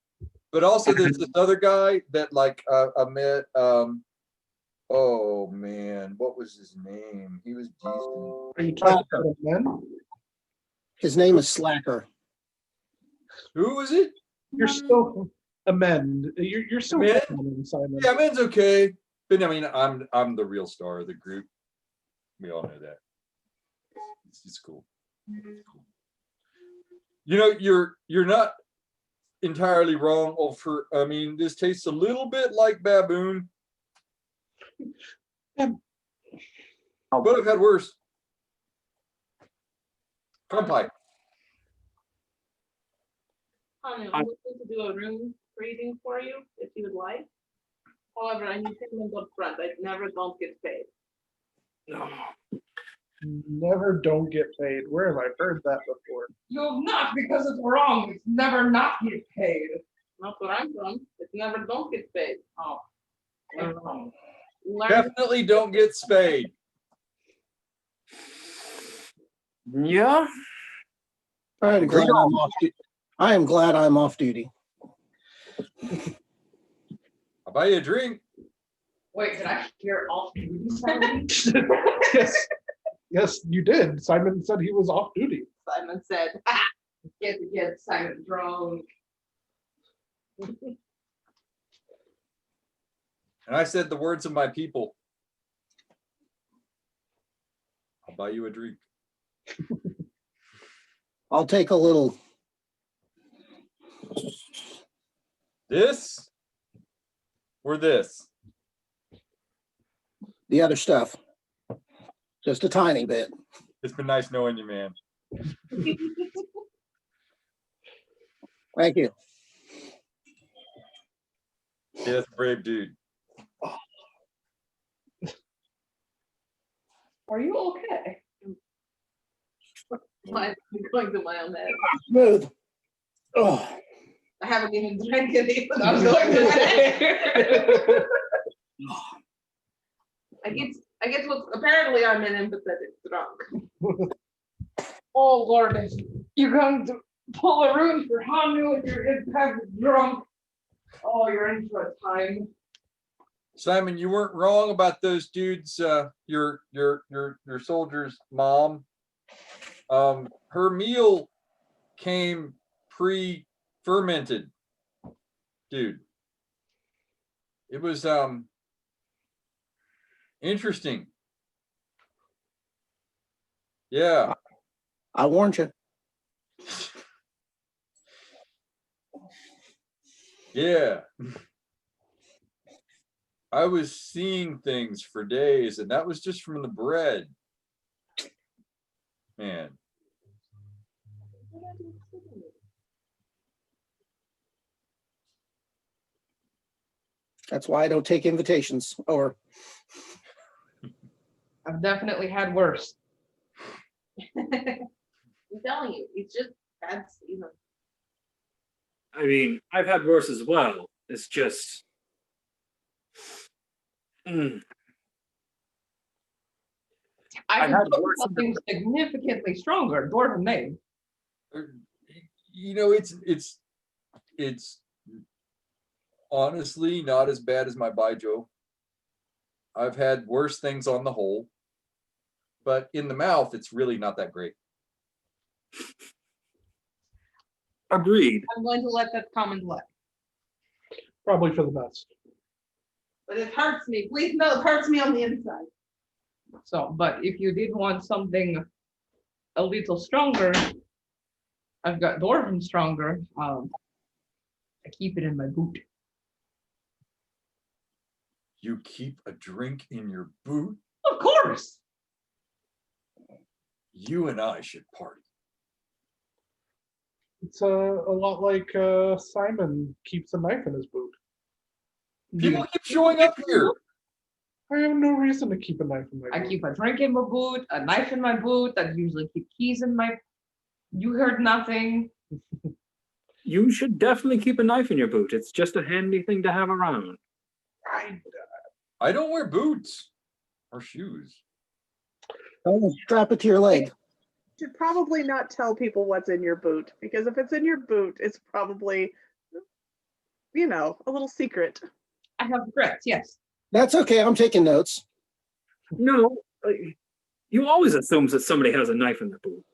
But also there's this other guy that like I met. Oh man, what was his name? He was decent. Are you talking about men? His name is Slacker. Who was it? You're still amend. You're still Amend? Simon. Yeah, man's okay. But I mean, I'm the real star of the group. We all know that. It's cool. You know, you're not entirely wrong. I mean, this tastes a little bit like baboon. Yeah. But I've had worse. Kampai. Honey, I'm looking to do a room reading for you if you would like. However, I need payment up front. I never don't get paid. No. Never don't get paid. Where have I heard that before? You have not, because it's wrong. It's never not get paid. Not where I'm from. It never don't get paid. Oh. Learn Definitely don't get spayed. Yeah. I am glad I'm off duty. I'll buy you a drink. Wait, did I hear off duty Simon? Yes, you did. Simon said he was off duty. Simon said, Get Simon drunk. And I said the words of my people. I'll buy you a drink. I'll take a little. This or this? The other stuff. Just a tiny bit. It's been nice knowing you, man. Thank you. Yeah, that's a brave dude. Are you okay? I'm going to my own head. Smooth. Oh, I haven't even drank any. I was going to say. I get what apparently I'm an empathetic drunk. Oh Lord, you're going to pull a rune for Hanu and you're impacted drunk. Oh, you're in for a time. Simon, you weren't wrong about those dudes. Your soldier's mom. Her meal came pre-fermented, dude. It was interesting. Yeah. I warned you. Yeah. I was seeing things for days, and that was just from the bread. Man. That's why I don't take invitations. Or I've definitely had worse. I'm telling you, it's just bad season. I mean, I've had worse as well. It's just. I I've can had cook worse than something significantly stronger. Gordon name. You know, it's honestly not as bad as my Baijiu. I've had worse things on the whole, but in the mouth, it's really not that great. Agreed. I'm going to let that comment lie. Probably for the best. But it hurts me. Please know it hurts me on the inside. So, but if you did want something a little stronger, I've got Dwarven stronger. I keep it in my boot. You keep a drink in your boot? Of course. You and I should party. It's a lot like Simon keeps a knife in his boot. People keep showing up here. I have no reason to keep a knife in my I boot. keep a drink in my boot, a knife in my boot. I usually keep keys in my. You heard nothing. You should definitely keep a knife in your boot. It's just a handy thing to have around. I don't wear boots or shoes. Oh, strap it to your leg. Should probably not tell people what's in your boot, because if it's in your boot, it's probably, you know, a little secret. I have regrets, yes. That's okay. I'm taking notes. No, you always assume that somebody has a knife in their boot.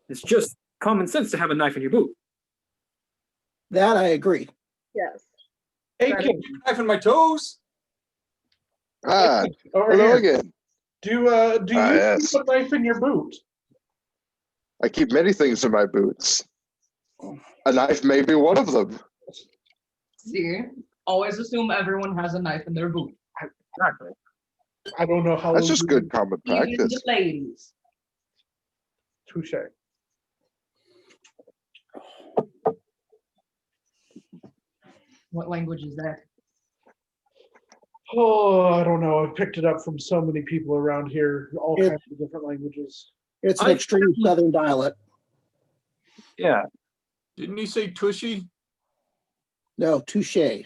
It's just common sense to have a knife in your boot. That I agree. Yes. Aiken, Knife in my toes. Ah, over hello here. again. Do you yes. keep a knife in your boot? I keep many things in my boots. A knife may be one of them. See, always assume everyone has a knife in their boot. Exactly. I don't know how. That's just good common Even practice. the ladies. Touche. What language is that? Oh, I don't know. I picked it up from so many people around here, all It- kinds of different languages. It's an extreme southern dialect. Yeah. Didn't he say tushy? No, touche.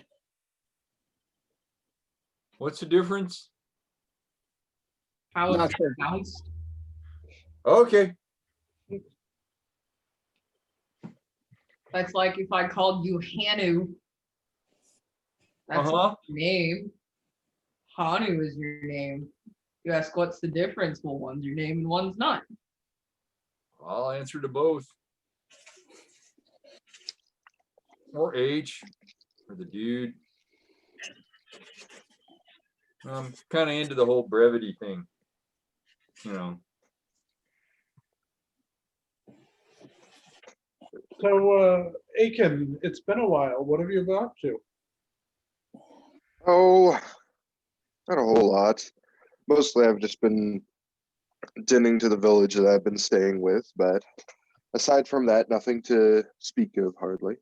What's the difference? How Not it's sure. pronounced? Okay. That's like if I called you Hanu. That's Uh-huh. your name. Hanu is your name. You ask what's the difference? Well, one's your name and one's not. I'll answer to both. Or H, or the dude. I'm kind of into the whole brevity thing. You know. So, Aiken, it's been a while. What have you been up to? Oh, not a whole lot. Mostly I've just been tending to the village that I've been staying with, but aside from that, nothing to speak of hardly.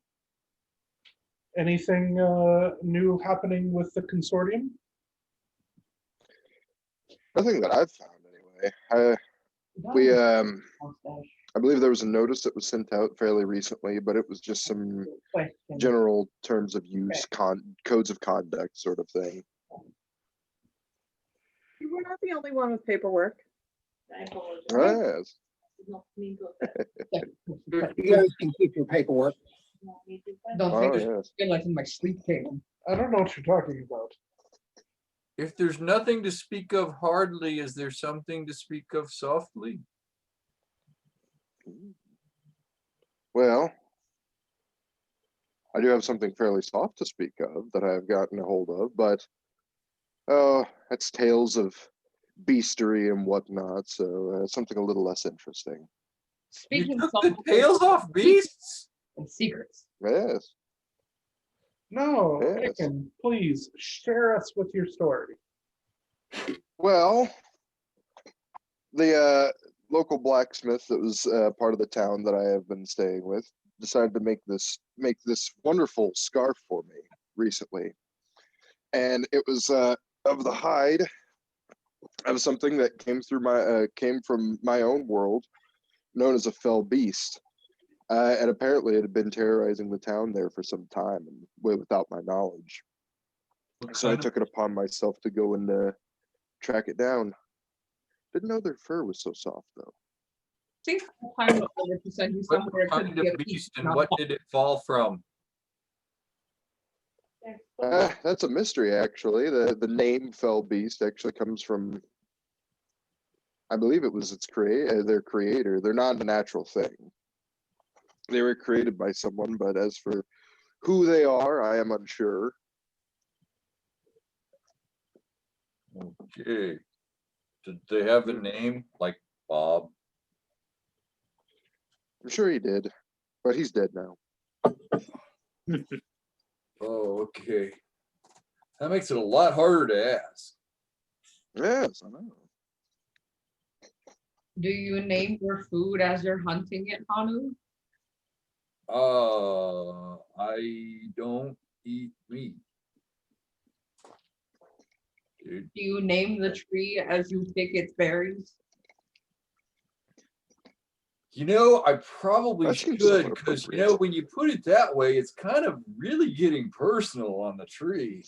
Anything new happening with the consortium? Nothing that I've found anyway. I believe there was a notice that was sent out fairly recently, but it was just some general terms of use, codes of conduct sort of thing. You were not the only one with paperwork. I apologize. Yes. Did not mean to offend. You guys can keep your paperwork. Did not mean to offend. Don't Oh, think I yes. feel like in my sleep came. I don't know what you're talking about. If there's nothing to speak of hardly, is there something to speak of softly? Well, I do have something fairly soft to speak of that I've gotten a hold of, but oh, that's tales of beastery and whatnot, so something a little less interesting. You Speaking took of the tails off beasts? and secrets. Yes. No, Yes. Aiken, please share us with your story. Well, the local blacksmith that was part of the town that I have been staying with decided to make this wonderful scarf for me recently, and it was of the hide of something that came from my own world, known as a fell beast, and apparently it had been terrorizing the town there for some time and without my knowledge. So I took it upon myself to go and track it down. Didn't know their fur was so soft though. I think I'm over to send you somewhere. What it kind could be of a beast and not what a- did it fall from? That's a mystery, actually. The name Fell Beast actually comes from, I believe it was their creator. They're not a natural thing. they were created by someone, but as for who they are, I am unsure. Okay. Did they have a name like Bob? I'm sure he did, but he's dead now. Oh, okay. That makes it a lot harder to ask. Yes, I know. Do you name your food as you're hunting it, Hanu? I don't eat meat. Dude. Do you name the tree as you pick its berries? You know, I probably That seems should, somewhat because you appropriate. know, when you put it that way, it's kind of really getting personal on the tree.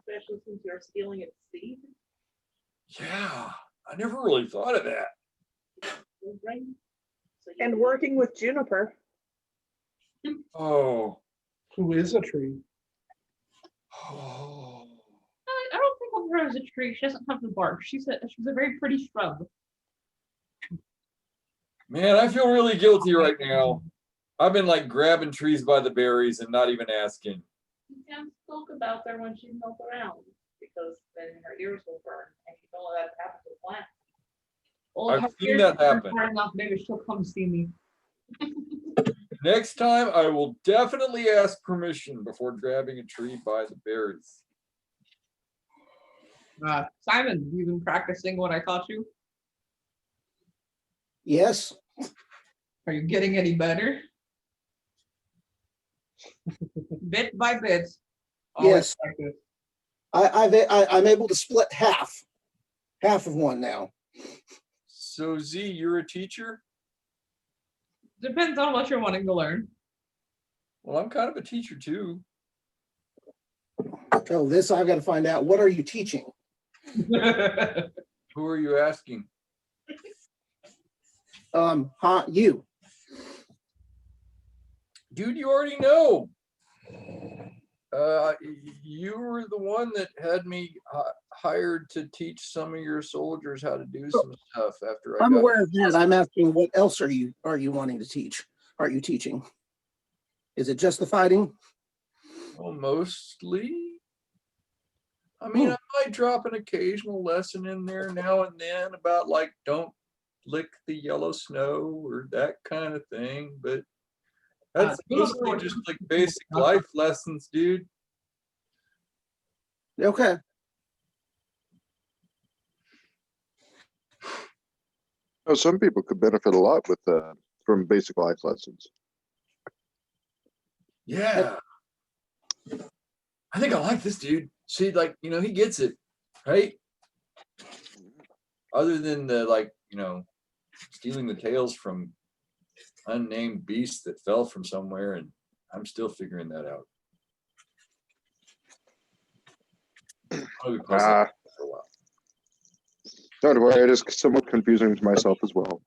Especially since you're stealing its seed. Yeah, I never really thought of that. Right? So you- And working with Juniper. Oh, Who is a tree? oh. I don't think of her as a tree. She doesn't have the bark. She's a very pretty shrub. Man, I feel really guilty right now. I've been like grabbing trees by the berries and not even asking. You can't spoke about her when she's not around, because then her ears will burn, and you don't let that happen to the plant. Well, I've her seen ears that are happen. far enough, maybe she'll come see me. Next time, I will definitely ask permission before grabbing a tree by the berries. Simon, you've been practicing what I taught you. Yes, Are you getting any better? Bit by bit. Yes. Practice. I'm able to split half of one now. So Z, you're a teacher? Depends on what you're wanting to learn. Well, I'm kind of a teacher too. So this I've got to find out. What are you teaching? Who are you asking? You. Dude, you already know. You were the one that had me hired to teach some of your soldiers how to do some stuff after I I'm got. aware of that. I'm asking, what else are you wanting to teach? Are you teaching? Is it just the fighting? Well, mostly. I mean, I might drop an occasional lesson in there now and then about like don't lick the yellow snow or that kind of thing, but that's mostly just like basic life lessons, dude. Okay. Oh, some people could benefit a lot with from basic life lessons. Yeah. I think I like this dude. See, like, you know, he gets it, right? Other than the, like, you know, stealing the tails from unnamed beasts that fell from somewhere, and I'm still figuring that out. I'll be puzzling for a while. Don't worry, it is somewhat confusing to myself as well.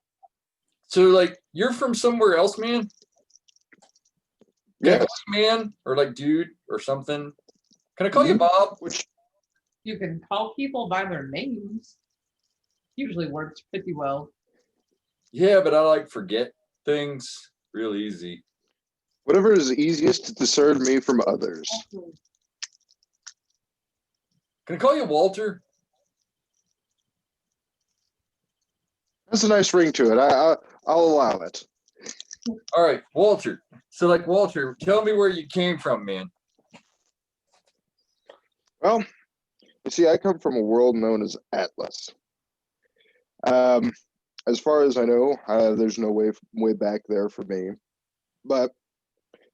So, like, you're from somewhere else, man? Can I Yes. call you man or like dude or something? Can I call you Bob? Which You can call people by their names. Usually works pretty well. Yeah, but I like forget things real easy. whatever is easiest to discern me from others. Can I call you Walter? That's a nice ring to it. I'll allow it. All right, Walter. So, like, Walter, tell me where you came from, man. Well, you see, I come from a world known as Atlas. As far as I know, there's no way back there for me, but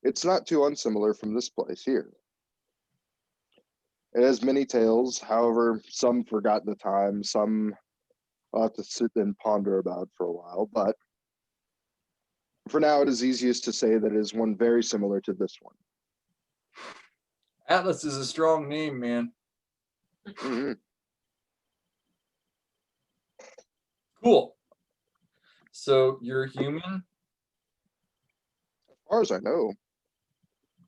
it's not too unsimilar from this place here. It has many tales, however, some forgotten the time, some I'll have to sit and ponder about for a while, but for now, it is easiest to say that it is one very similar to this one. Atlas is a strong name, man. Mm-hmm. Cool. So you're a human? As far as I know.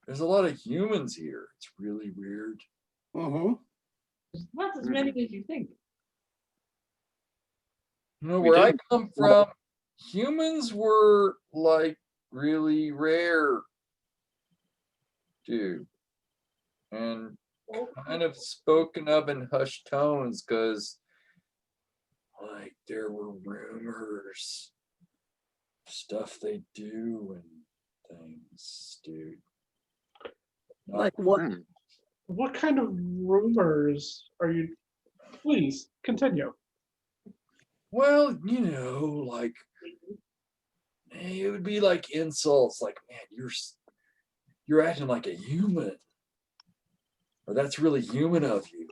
There's a lot of humans here. It's really weird. Mm-hmm. There's not as many as you think. You know, We where I did. come from, humans were like really rare, dude. And kind of spoken of in hushed tones because like there were rumors, stuff they do and things, dude. Not Like what? Hmm. What kind of rumors are you? Please continue. well, you know, like it would be like insults, like man, you're acting like a human, or that's really human of you.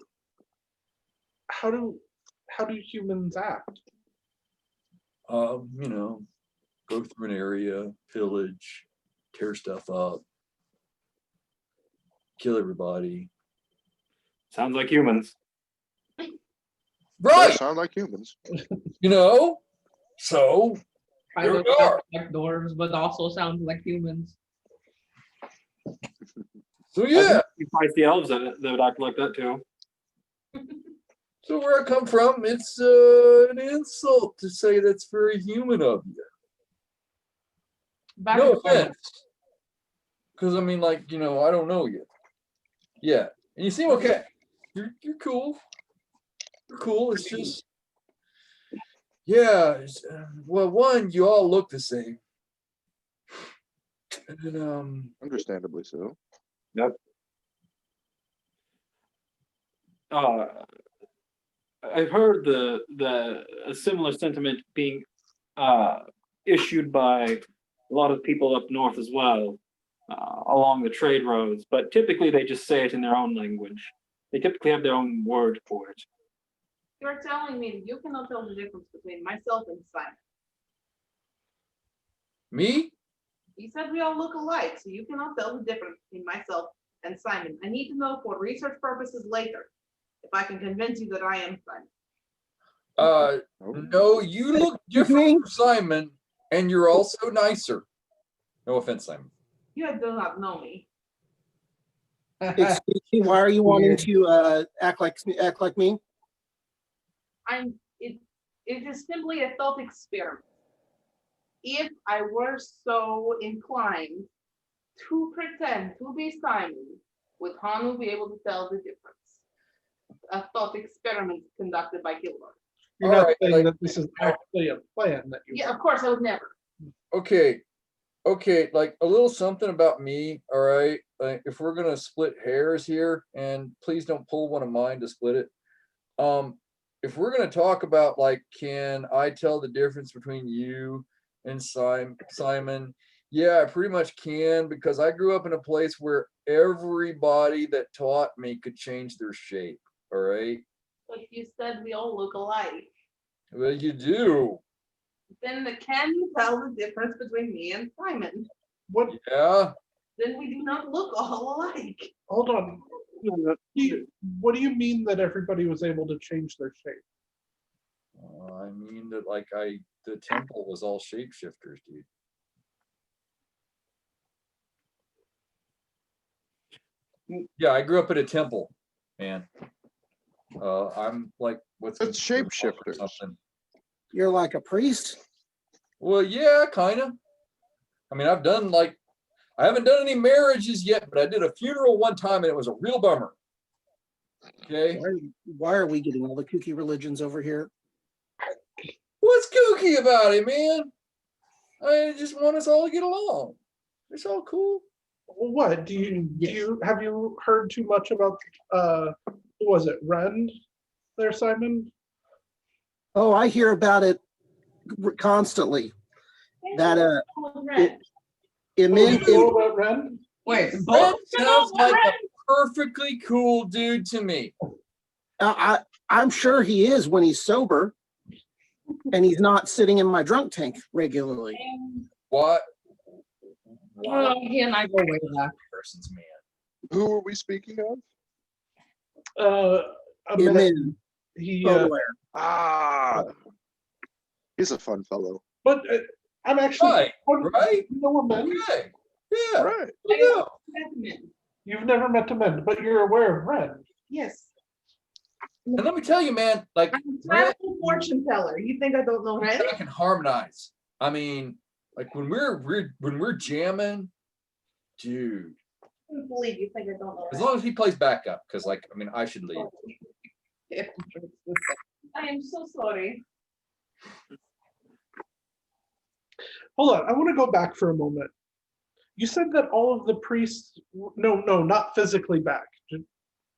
How do humans act? You know, go through an area, pillage, tear stuff up, kill everybody. Sounds like humans. Does Right, sound like humans. you know. So Kind here of we are. like dwarves, but also sounds like humans. So I yeah. think you fight the elves that would act like that too. So where I come from, it's an insult to say that's very human of you. Back No in- offense. Because I mean, like, you know, I don't know you. Yeah. And you seem okay. You're cool. You're cool. It's just yeah. Well, one, you all look the same. And Understandably so. I've heard a similar sentiment being issued by a lot of people up north as well, along the trade roads. But typically, they just say it in their own language. They typically have their own word for it. You're telling me that you cannot tell the difference between myself and Simon. me? You said we all look alike, so you cannot tell the difference between myself and Simon. I need to know for research purposes later if I can convince you that I am Simon. Oh. No, you look different from Simon, and you're also nicer. No offense, Simon. You do not know me. Excuse me, why are you wanting to act like me? It is simply a thought experiment. If I were so inclined to pretend to be Simon, would Hanu be able to tell the difference? A thought experiment conducted by Gilbert. You're not Alright, saying like- that this is actually a plan that you. Yeah, of course I would never. Okay, like a little something about me, all right? If we're gonna split hairs here, and please don't pull one of mine to split it. If we're gonna talk about like, can I tell the difference between you and Simon? Yeah, I pretty much can because I grew up in a place where everybody that taught me could change their shape, all right? But you said we all look alike. Well, you do. Then can you tell the difference between me and Simon? What? Yeah. Then we do not look all alike. Hold on. What do you mean that everybody was able to change their shape? I mean that like the temple was all shapeshifters, dude. Yeah, I grew up at a temple, man. I'm like, what's That's considered monk or shapeshifters. something. You're like a priest? Well, yeah, kind of. I mean, I haven't done any marriages yet, but I did a funeral one time and it was a real bummer. Okay. Why are we getting all the kooky religions over here? What's kooky about it, man? I just want us all to get along. It's all cool. What do you have you heard too much about who was it, Rend there, Simon? Oh, I hear about it constantly. That it meant You know about Rend? Wait, Red both? sounds like a perfectly cool dude to me. I'm sure he is when he's sober, and he's not sitting in my drunk tank regularly. What? Well, he and I go way back. Person's man. Who are we speaking of? A It man, meant he Ah, he's a fun fellow. but I'm actually Right, right? You know a man? Okay. Yeah. Right. Yeah. You've never met a man, but you're aware of Rend. Yes. And let me tell you, man, like I'm a traveling fortune teller. You think I don't know Red? I can harmonize. I mean, Like when we're jamming, dude. I can't believe you think I don't know As that. long as he plays backup, because like I mean I should leave. I am so sorry. Hold on, I want to go back for a moment. You said that all of the priests, no, not physically back. Just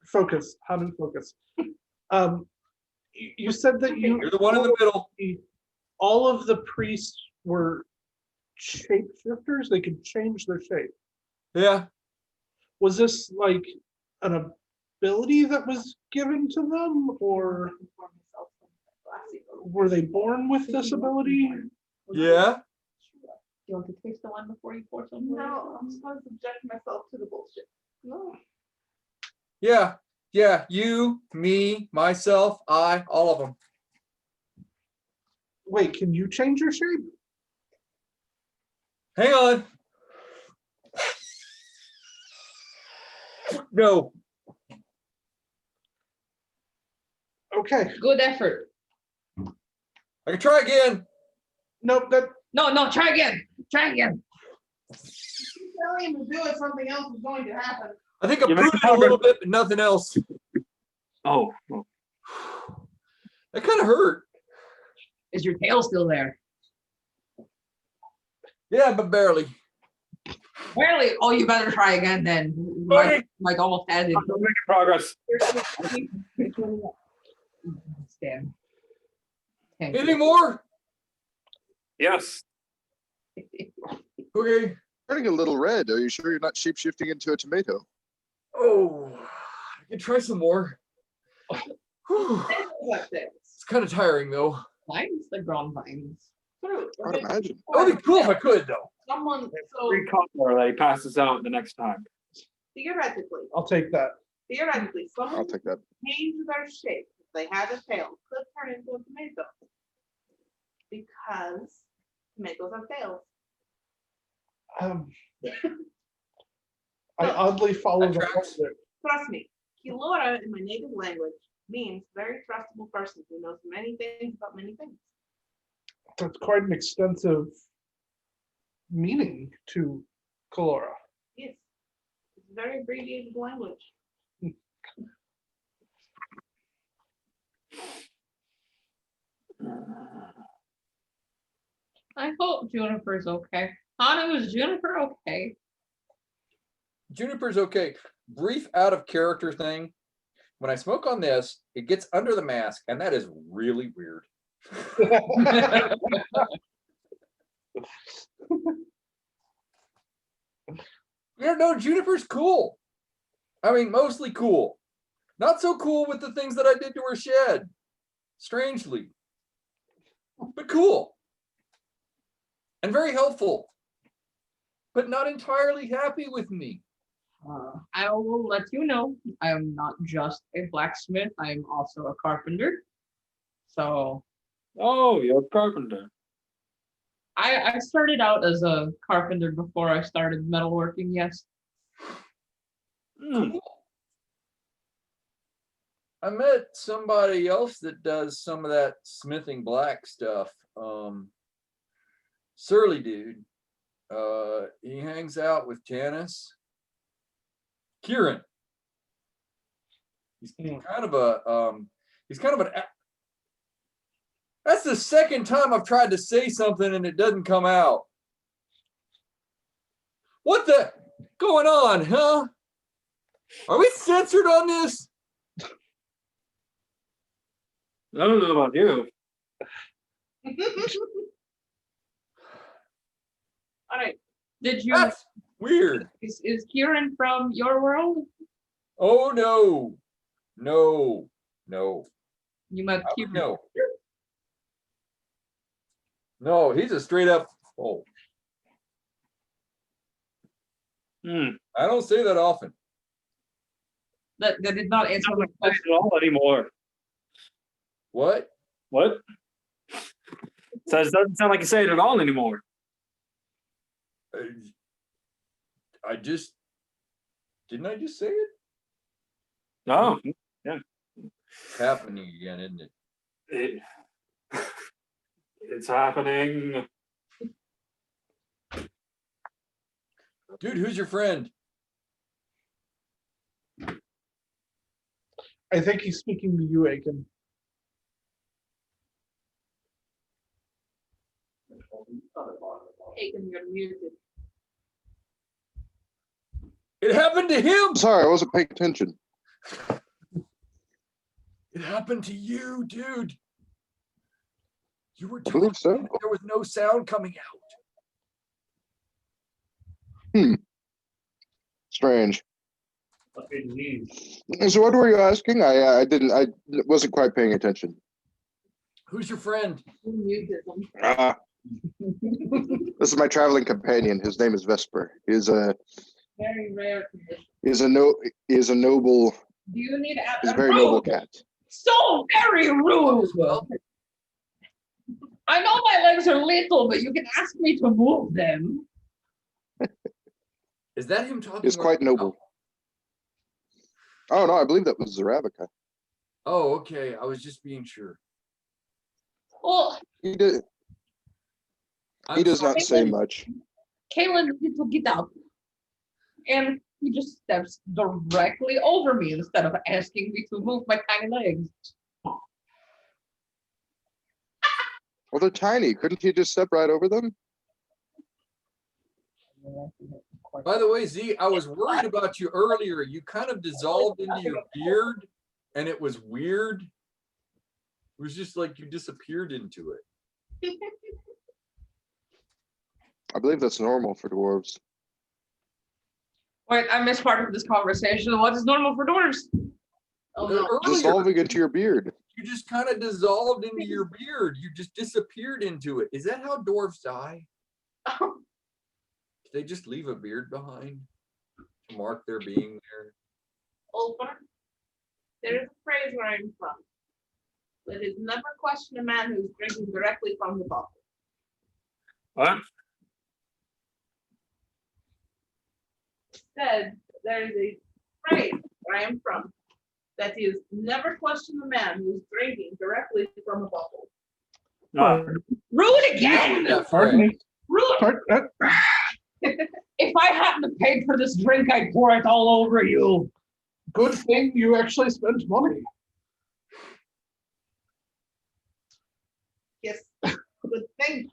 focus, how do you focus? You said that You're the one in the middle. all of the priests were shapeshifters, they could change their shape. Yeah. Was this like an ability that was given to them, or were they born with this ability? Yeah. You want to taste the one before you pour some? No, I'm just going to subject myself to the bullshit. No. Yeah. Yeah. You, me, myself, I, all of them. Wait, can you change your shape? Hang on. No. Okay, Good effort. I can try again. nope, that No, try again. Try again. Telling him to do it, something else is going to happen. I think I You proved make it a little bit, but nothing else. Oh, That kind of hurt. Is your tail still there? Yeah, but barely. Barely. Oh, you better try again then. Okay. Like almost had it. I'm making progress. Stand. Anything more? Yes. Okay. Turning a little red. Are you sure you're not shape shifting into a tomato? Oh, I can try some more. Whew. Like this. It's kind of tiring though. Vines, the ground vines. True. I'd imagine. That would be cool if I could though. Someone, so Free color that he passes out the next time. theoretically, I'll take that. theoretically, I'll someone take that. change their shape. If they had a tail, could turn into a tomato. Because tomatoes have tails. Um, I oddly follow That the tracks. logic. Trust me, Kilora in my native language means very trustable person who knows many things about many things. That's quite an extensive meaning to Kalora. Yes. It's a very abbreviated language. I hope Juniper's okay. Hana, was Juniper okay? Juniper's okay. Brief out of character thing. When I smoke on this, it gets under the mask, and that is really weird. Yeah, no, Juniper's cool. I mean, mostly cool. Not so cool with the things that I did to her shed. Strangely. But cool. And very helpful. But not entirely happy with me. I will let you know, I am not just a blacksmith, I am also a carpenter. So Oh, you're a carpenter. I started out as a carpenter before I started metalworking, yes. Hmm. I met somebody else that does some of that smithing black stuff. Surly dude. He hangs out with Janice. Kieran. He's kind of an. That's the second time I've tried to say something and it doesn't come out. What the going on, huh? Are we censored on this? I don't know about you. All right. Did you, That's weird. is Kieran from your world? Oh no. No. You met I would Kieran. know. No, he's a straight up. Oh, Hmm. I don't say that often. That did not answer my Not at question. all anymore. What? What? So it doesn't sound like you say it at all anymore. I just didn't. I just say it. No. It's happening again, isn't it? It's happening. Dude, who's your friend? I think he's speaking to you, Aiken. Aiken, you're muted. It happened to him. Sorry, I wasn't paying attention. It happened to you, dude. You were I believe talking, so. there was no sound coming out. Strange. So what were you asking? I wasn't quite paying attention. Who's your friend? You muted them. This is my traveling companion. His name is Vesper. He's a Very rare condition. he's a noble. Do you need He's a very noble cat. So very rude. Well, I know my legs are little, but you can ask me to move them. is that him talking? He's right quite now? noble. Oh no, I believe that was Zarabica. Oh, okay. I was just being sure. Well, He did. I'm He does sorry. not say much. Kaylin needs to get up. And he just steps directly over me instead of asking me to move my tiny legs. Well, they're tiny. Couldn't you just step right over them? By the way, Z, I was worried about you earlier. You kind of dissolved into your beard, and it was weird. It was just like you disappeared into it. I believe that's normal for dwarves. Wait, I missed part of this conversation. What is normal for dwarves? Oh no. Earlier, Dissolving into your beard. you just kind of dissolved into your beard. You just disappeared into it. Is that how dwarves die? They just leave a beard behind to mark their being there. Over. There is a phrase where I'm from. Let it never question a man who's drinking directly from the bottle. What? Instead, there is a phrase where I am from that is never question a man who's drinking directly from a bottle. Rude again! That Pardon phrase. me. Rude! If I hadn't paid for this drink, I'd pour it all over you. Good thing you actually spent money. Yes, good thing.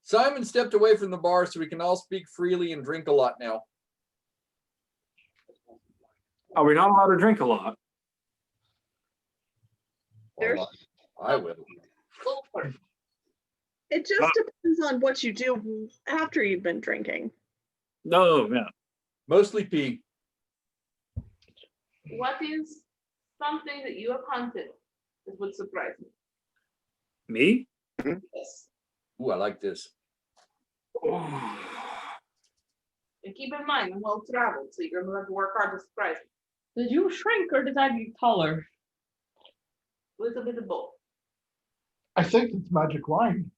Simon stepped away from the bar so we can all speak freely and drink a lot now. Are we not allowed to drink a lot? There's- I will. Go for it. It just depends on what you do after you've been drinking. No, yeah. Mostly pee. What is something that you have hunted that would surprise me? Me? Yes. Ooh, I like this. Oh, And keep in mind, I'm well traveled, so you're gonna have to work hard to surprise me. Did you shrink or did I get taller? A little bit of both. I think it's magic wine.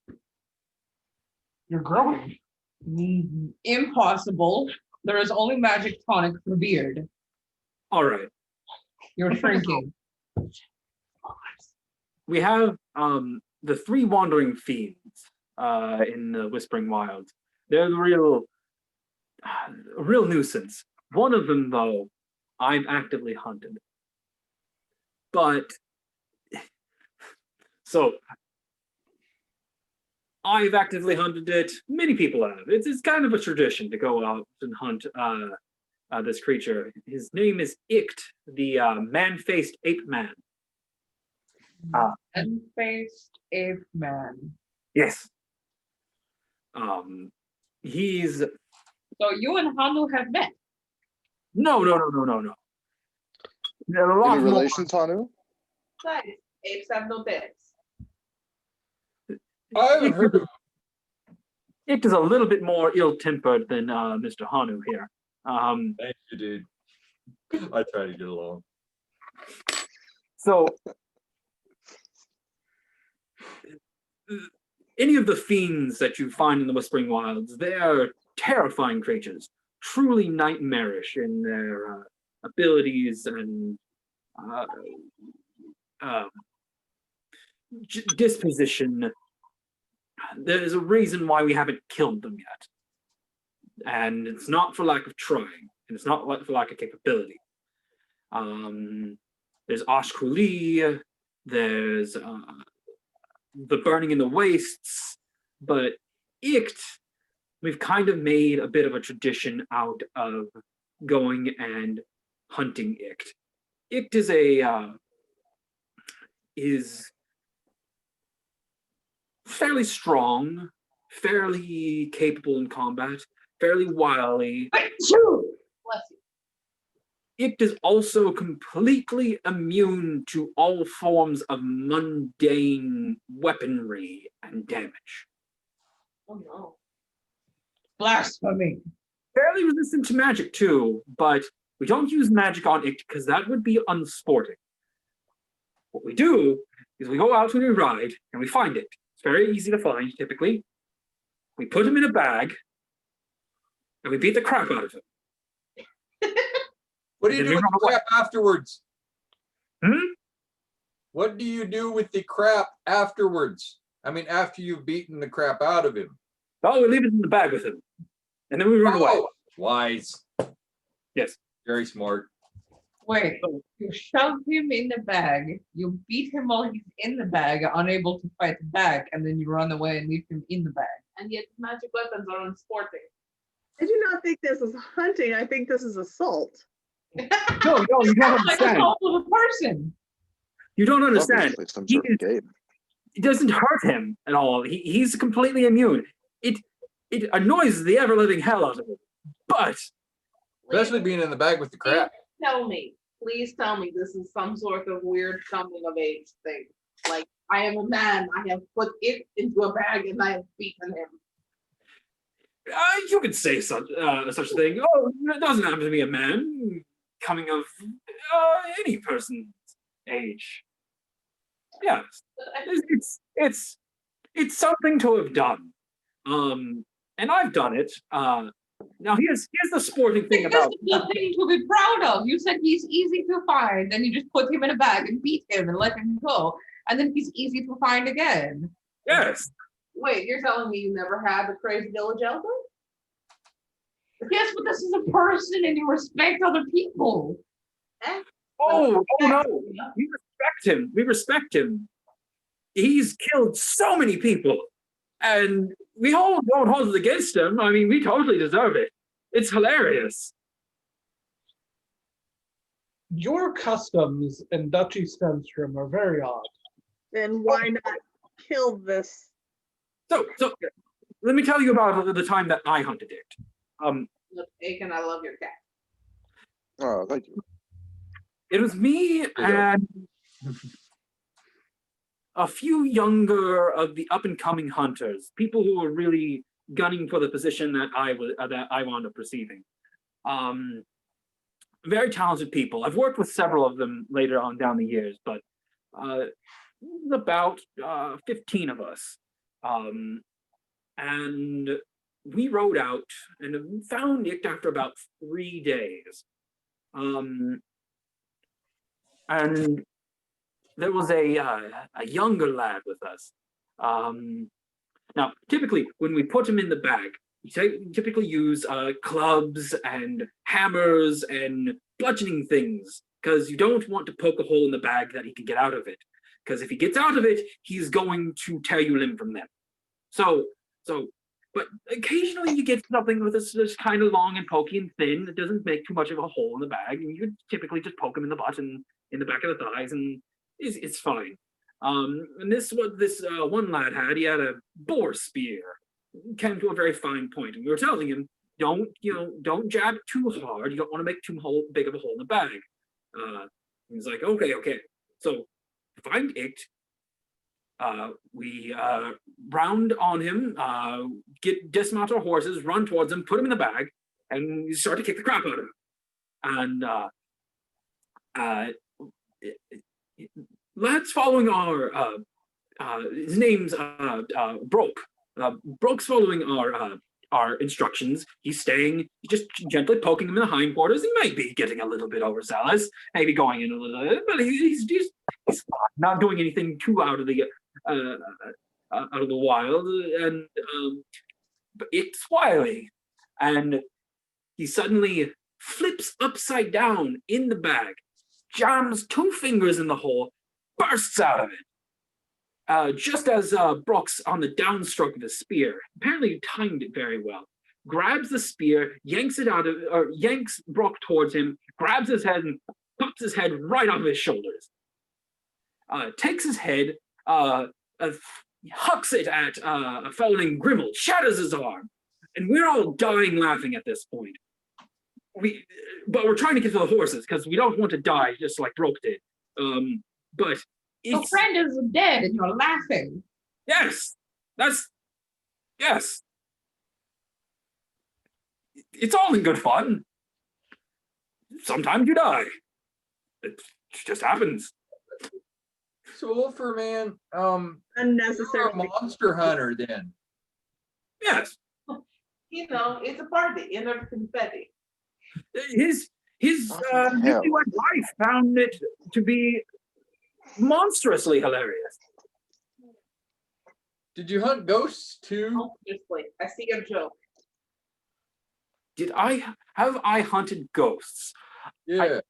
You're growing. Impossible. There is only magic tonic for beard. all right. You're shrinking. We have the three wandering fiends in the Whispering Wilds. They're the real nuisance. One of them, though, I've actively hunted. But so I've actively hunted it. Many people have. It's kind of a tradition to go out and hunt this creature. His name is Icht, the man-faced ape man. And-faced ape man. Yes. He's So you and Hanu have met. no. There are a lot Any more. relation, Tanu? Besides, apes have no tails. I haven't heard of Icht is a little bit more ill-tempered than Mr. Hanu here. Thank you, dude. I try to get along. So, any of the fiends that you find in the Whispering Wilds, they are terrifying creatures, truly nightmarish in their abilities and disposition. There's a reason why we haven't killed them yet. And it's not for lack of trying, and it's not for lack of capability. There's Ashkuli, there's the burning in the wastes, but Icht, we've kind of made a bit of a tradition out of going and hunting Icht. Icht is fairly strong, fairly capable in combat, fairly wily. Bless you. It is also completely immune to all forms of mundane weaponry and damage. Oh no. Blasphemy. Fairly resistant to magic too, but we don't use magic on it because that would be unsporting. What we do is we go out when we ride and we find it. It's very easy to find, typically. We put him in a bag and we beat the crap out of him. What do you do with the crap afterwards? Hmm? What do you do with the crap afterwards? I mean, after you've beaten the crap out of him. Oh, we leave it in the bag with him. And then we run away. Oh, wise. Yes. Very smart. Wait, you shove him in the bag, you beat him while he's in the bag, unable to fight back, and then you run away and leave him in the bag. And yet magic weapons are unsporting. I do not think this is hunting. I think this is assault. No, you don't Like understand. assault of a person. You don't understand. Obviously some sort of game. It doesn't hurt him at all. He's completely immune. It annoys the ever-living hell out of him. But Especially being in the bag with the crap. Please tell me this is some sort of weird coming of age thing. Like, I am a man, I have put it into a bag and I have beaten him. you could say such a thing. Oh, it doesn't happen to be a man coming of any person's age. Yes, it's something to have done. And I've done it. Now here's the sporting thing This about is nothing to be proud of. You said he's easy to find, and you just put him in a bag and beat him and let him go. And then he's easy to find again. yes. Wait, you're telling me you never had a crazy village elder? Yes, but this is a person and you respect other people. Oh no. We respect him. He's killed so many people. And we all don't hold it against him. I mean, we totally deserve it. It's hilarious. Your customs in Duchy Stenstrom are very odd. Then why not kill this? So let me tell you about the time that I hunted it. Look, Aiken, I love your cat. Oh, thank you. It was me and a few younger of the up-and-coming hunters, people who were really gunning for the position that I wound up receiving. Very talented people. I've worked with several of them later on down the years, but about 15 of us. And we rode out and found Nick after about 3 days. And there was a younger lad with us. Now, typically, when we put him in the bag, we typically use clubs and hammers and bludgeoning things, because you don't want to poke a hole in the bag that he can get out of it. Because if he gets out of it, he's going to tear you limb from them. But occasionally you get something with this kind of long and pokey and thin that doesn't make too much of a hole in the bag, and you could typically just poke him in the butt and in the back of the thighs, and it's fine. And this what this one lad had. He had a boar spear. It came to a very fine point, and we were telling him, don't jab too hard. You don't want to make too big of a hole in the bag. He was like, okay. So find it. We round on him, dismount our horses, run towards him, put him in the bag, and start to kick the crap out of him. And lads following our his name's Broke. Broke's following our instructions. He's staying, just gently poking him in the hindquarters. He might be getting a little bit overzealous, maybe going in a little bit, but he's not doing anything too out of the wild. And but it's wily, and he suddenly flips upside down in the bag, jams 2 fingers in the hole, bursts out of it. Just as Brock's on the downstroke of his spear, apparently timed it very well, grabs the spear, yanks Brock towards him, grabs his head and pops his head right off his shoulders. Takes his head, hucks it at a fellow named Grimmel, shatters his arm, and we're all dying laughing at this point. But we're trying to get to the horses because we don't want to die just like Brock did. But Your friend is dead and you're laughing. yes, yes. It's all in good fun. Sometimes you die. It just happens. So Wolfer, man, Unnecessary. you're a monster hunter then. Yes. You know, it's a party, enough confetti. His newlywed wife found it to be monstrously hilarious. Did you hunt ghosts too? Obviously, I see your joke. Have I hunted ghosts? Yeah.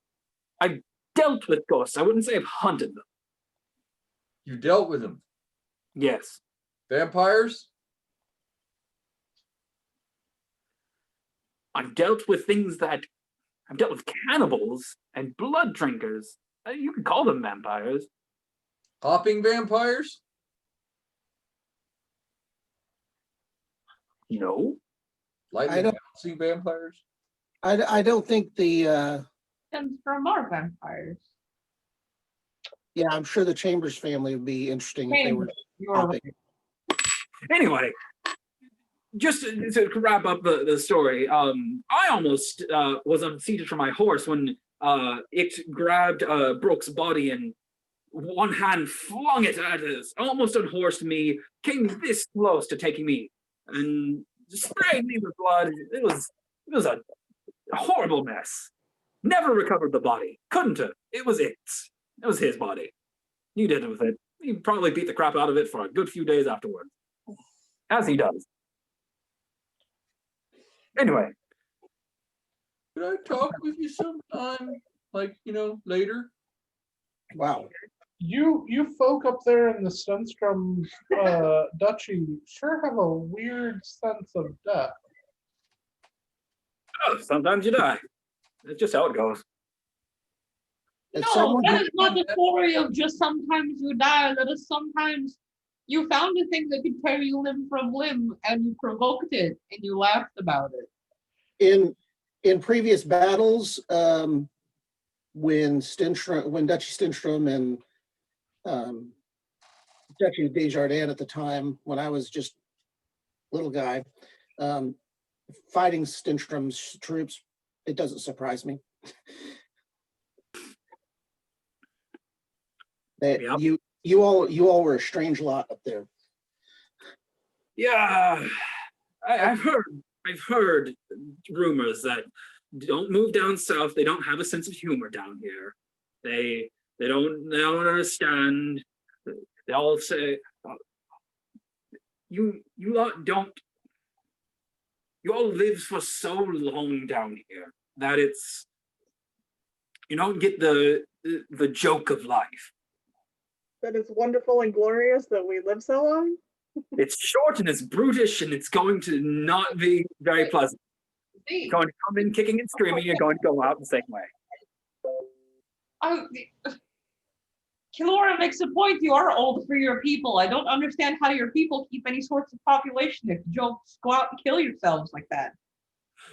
I dealt with ghosts. I wouldn't say I've hunted them. You dealt with them. Yes. Vampires? I've dealt with cannibals and blood drinkers. You could call them vampires. Hopping vampires? No. Lightly don't- bouncing vampires? I don't think the, Stems from our vampires. yeah, I'm sure the Chambers family would be interesting if they were You're hopping. Anyway, just to wrap up the story, I almost was unseated from my horse when it grabbed Brooke's body and one hand flung it at us, almost unhorsed me, came this close to taking me, and sprayed me with blood. It was a horrible mess. Never recovered the body. Couldn't have. It was his body. He did it with it. He probably beat the crap out of it for a good few days afterwards. As he does. Anyway. Could I talk with you sometime? Like, later? Wow. You folk up there in the Stenstrom duchy sure have a weird sense of death. Oh, sometimes you die. It's just how it goes. As No, someone that who- is not the story of just sometimes you die. That is sometimes you found a thing that could tear you limb from limb and you provoked it and you laughed about it. in previous battles, when Duchy Stenstrom and Duchy Desjardins at the time, when I was just little guy, fighting Stenstrom's troops, it doesn't surprise me. That Yep. you all were a strange lot up there. Yeah, I've heard rumors that don't move down south. They don't have a sense of humor down here. They don't understand. They all say, you lot don't. You all live for so long down here that you don't get the joke of life. That it's wonderful and glorious that we live so long. It's short and it's brutish and it's going to not be very pleasant. You're going to come in kicking and screaming, you're going to go out the same way. Kilora makes a point. You are old for your people. I don't understand how your people keep any sorts of population if you don't go out and kill yourselves like that.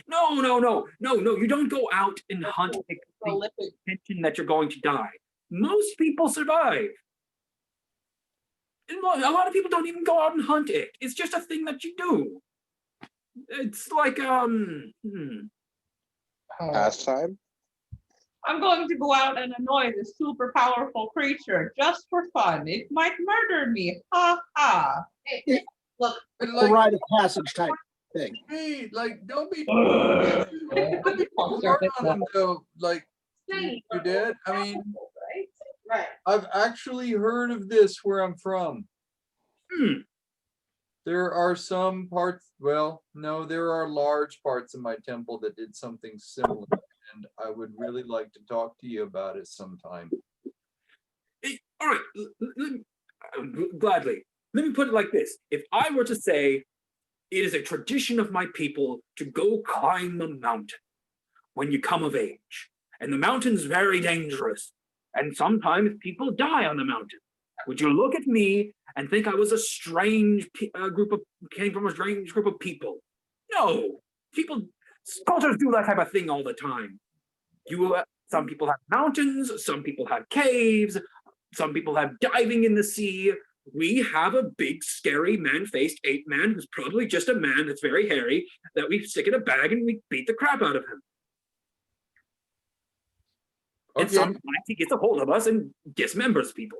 No, you don't go out and hunt with the intention that you're going to die. Most people survive. And a lot of people don't even go out and hunt it. It's just a thing that you do. It's like, Pastime? I'm going to go out and annoy this super powerful creature just for fun. It might murder me. Ha ha. Look, But A like, rite of passage type thing. hey, like, don't be hard on them though. Like, you're dead. I mean, right? Right. I've actually heard of this where I'm from. There are some parts, well, no, there are large parts of my temple that did something similar, and I would really like to talk to you about it sometime. All right, gladly. Let me put it like this. If I were to say, it is a tradition of my people to go climb a mountain when you come of age, and the mountain's very dangerous, and sometimes people die on the mountain. Would you look at me and think I was a strange came from a strange group of people? No, cultures do that type of thing all the time. Some people have mountains, some people have caves, some people have diving in the sea. We have a big, scary, man-faced ape man who's probably just a man that's very hairy that we stick in a bag and we beat the crap out of him. Okay. And sometimes he gets a hold of us and dismembers people.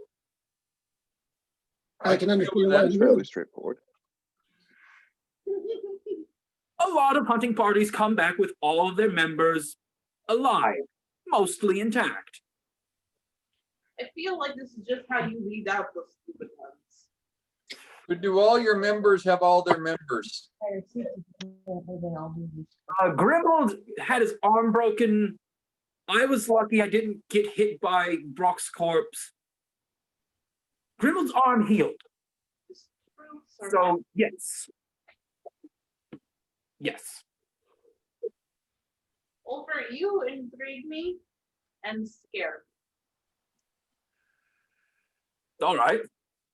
I can understand why That's you fairly would. straightforward. A lot of hunting parties come back with all of their members alive, mostly intact. I feel like this is just how you weed out the stupid ones. But do all your members have all their members? Grimald had his arm broken. I was lucky I didn't get hit by Brock's corpse. Grimald's arm healed. So, yes. Yes. Over you intrigue me and scare All right.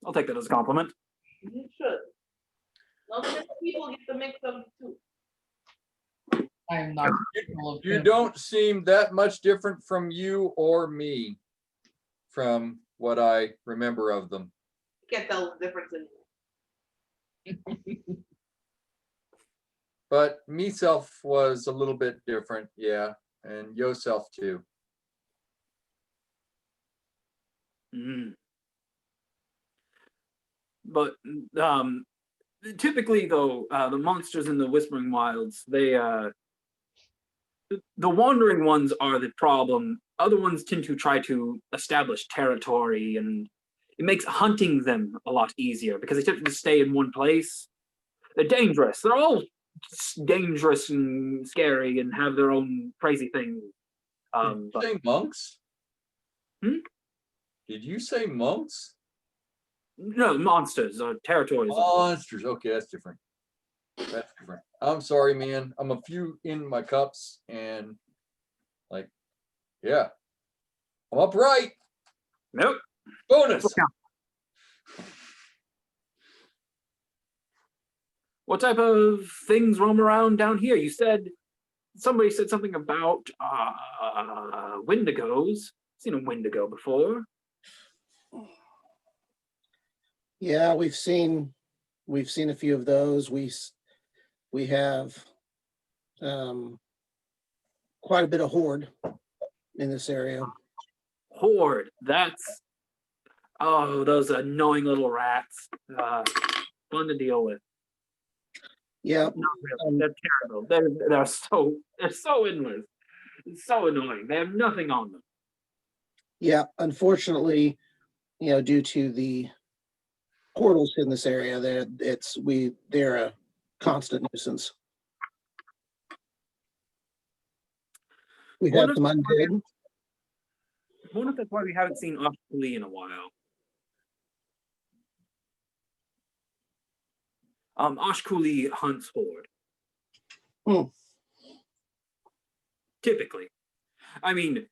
I'll take that as a compliment. me. You should. Not many people get the mix of two. I am not. capable of You him. don't seem that much different from you or me, from what I remember of them. Can't tell the difference in But me-self was a little bit different, yeah, and yourself too. Mm. But typically, though, the monsters in the Whispering Wilds, the wandering ones are the problem. Other ones tend to try to establish territory, and it makes hunting them a lot easier because they tend to stay in one place. They're dangerous. They're all dangerous and scary and have their own crazy things. Did you say monks? Hmm? Did you say monks? No, monsters or territories. Monsters. Okay, that's different. That's different. I'm sorry, man. I'm a few in my cups and like, yeah. I'm upright. Nope. Bonus. What type of things roam around down here? You said somebody said something about Windigos. Seen a Windigo before. Yeah, we've seen a few of those. We have quite a bit of horde in this area. Horde. That's those annoying little rats. Fun to deal with. Yeah, Not really. They're terrible. They're so endless. It's so annoying. They have nothing on them. yeah. Unfortunately, due to the portals in this area, they're a constant nuisance. We have some undead. I wonder if that's why we haven't seen Oshkuli in a while. Oshkuli hunts horde. Hmm. Typically. I mean,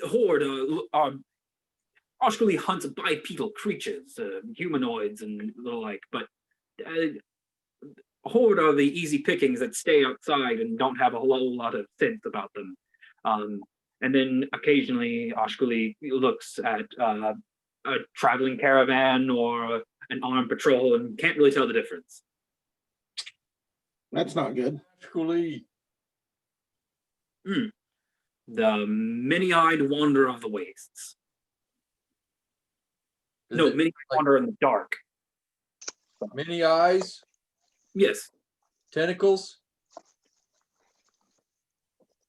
horde, Oshkuli hunts bipedal creatures, humanoids and the like, but horde are the easy pickings that stay outside and don't have a whole lot of sense about them. And then occasionally Oshkuli looks at a traveling caravan or an armed patrol and can't really tell the difference. That's not good. Actually, The many-eyed wanderer of the wastes. is No, it many-eyed like wanderer in the dark. many eyes, Yes, tentacles,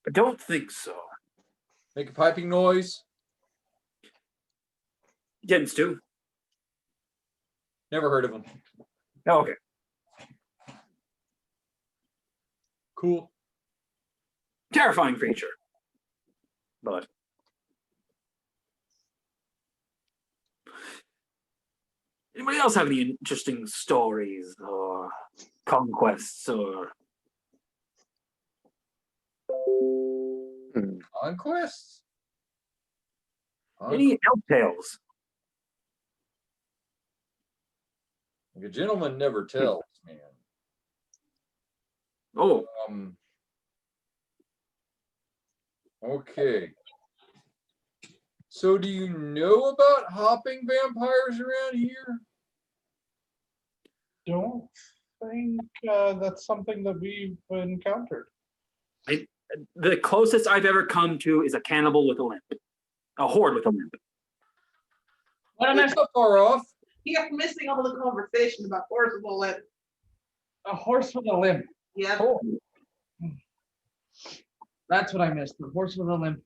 I don't think so. make a piping noise? Tends to. Never heard of them. Oh, okay. Cool. Terrifying creature. But anybody else have any interesting stories or conquests or Conquests? any elf tales? A gentleman never tells, man. Oh, Okay. So do you know about hopping vampires around here? Don't think that's something that we've encountered. the closest I've ever come to is a cannibal with a limp. A horde with a limp. What am I? It's not far off. You're missing all the conversation about horse with a limp. A horse with a limp. Yeah. Oh. That's what I missed. The horse with a limp.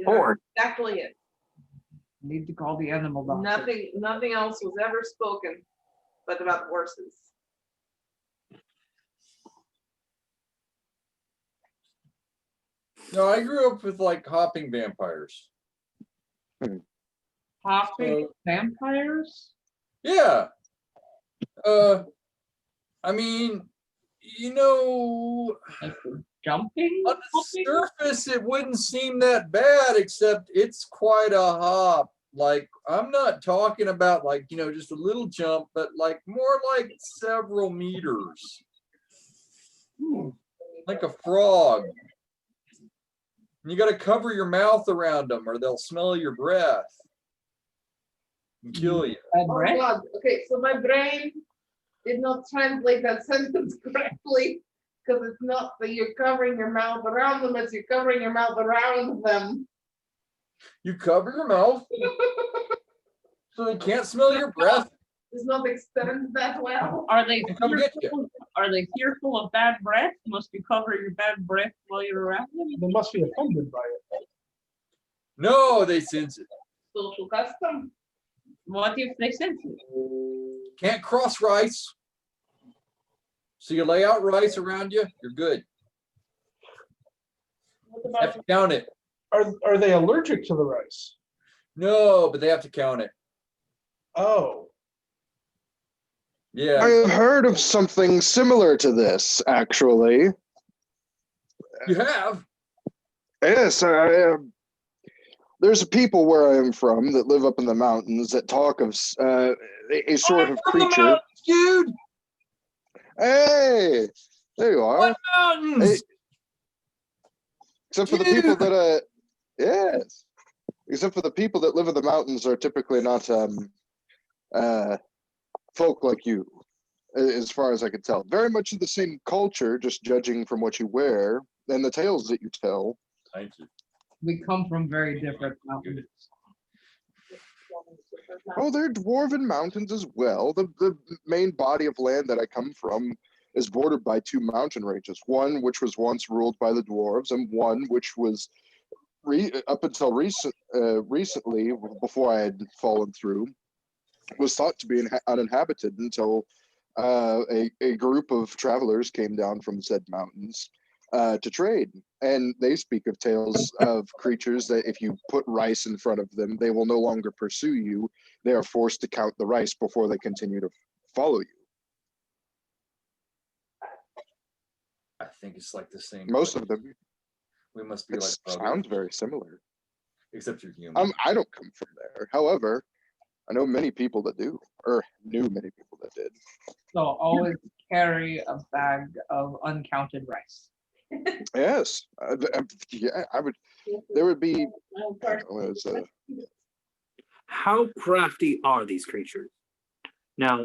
Horde. Exactly it. Need to call the animal doctor. Nothing else was ever spoken but about horses. No, I grew up with like hopping vampires. Hopping vampires? Yeah. I mean, you know, Like jumping? on the Hopping? surface, it wouldn't seem that bad, except it's quite a hop. Like, I'm not talking about like, you know, just a little jump, but like more like several meters. Like a frog. You got to cover your mouth around them or they'll smell your breath and kill you. Bad Oh breath? God. Okay, so my brain did not translate that sentence correctly because it's not that you're covering your mouth around them, it's you're covering your mouth around them. You cover your mouth so they can't smell your breath It's not extended that well. Are they and come get you. fearful, are they fearful of bad breath? Must you cover your bad breath while you're around them? They must be offended by it. No, they sense it. Social custom. What if they sense it? Can't cross rice. So you lay out rice around you, you're good. What Have about to count it. Are they allergic to the rice? No, but they have to count it. Oh. Yeah. I have heard of something similar to this, actually. You have? Yes, there's a people where I am from that live up in the mountains that talk of a sort of From the creature. mountains, dude. Hey, there you are. What mountains? Hey, except for the people that yes, except for the people that live in the mountains are typically not folk like you, as far as I can tell. Very much of the same culture, just judging from what you wear and the tales that you tell. Thank you. We come from very different mountains. Oh, they're dwarven mountains as well. The main body of land that I come from is bordered by two mountain ranges. One which was once ruled by the dwarves, and one which was up until recently, before I had fallen through, was thought to be uninhabited until a group of travelers came down from said mountains to trade. And they speak of tales of creatures that if you put rice in front of them, they will no longer pursue you. They are forced to count the rice before they continue to follow you. I think it's like the same. Most of them. We must be It like brothers, sounds very similar. except you're human. I don't come from there. However, I know many people that do, or knew many people that did. So always carry a bag of uncounted rice. Yes, yeah, I would. There would be. I don't know, it was, How crafty are these creatures? Now,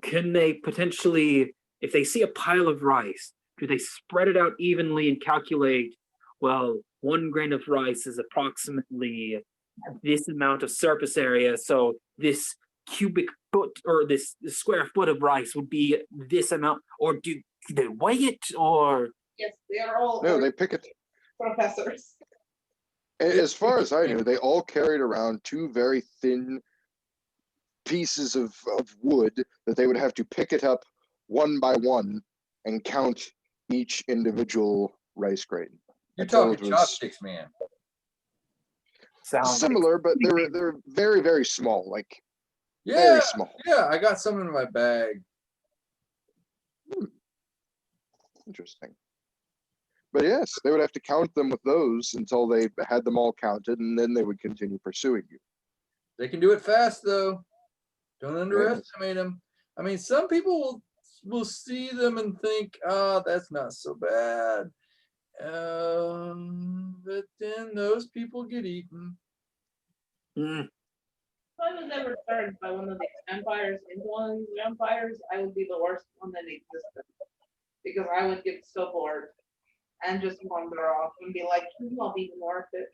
can they potentially, if they see a pile of rice, do they spread it out evenly and calculate, well, 1 grain of rice is approximately this amount of surface area, so this cubic foot or this square foot of rice would be this amount, or do they weigh it, or? Yes, they are all no, they pick it. professors. As far as I knew, they all carried around two very thin pieces of wood that they would have to pick it up one by one and count each individual rice grain. You're Until talking it was chopsticks, man. Sounds similar, but they're very, very small, like Yeah, very small. yeah, I got some in my bag. Interesting. But yes, they would have to count them with those until they had them all counted, and then they would continue pursuing you. They can do it fast though. Don't underestimate them. I mean, some people will see them and think, "Oh, that's not so bad," but then those people get eaten. Mm. If I was ever turned by one of these vampires into one of these vampires, I would be the worst one that existed. Because I would get so bored and just wander off and be like, "It's not even worth it."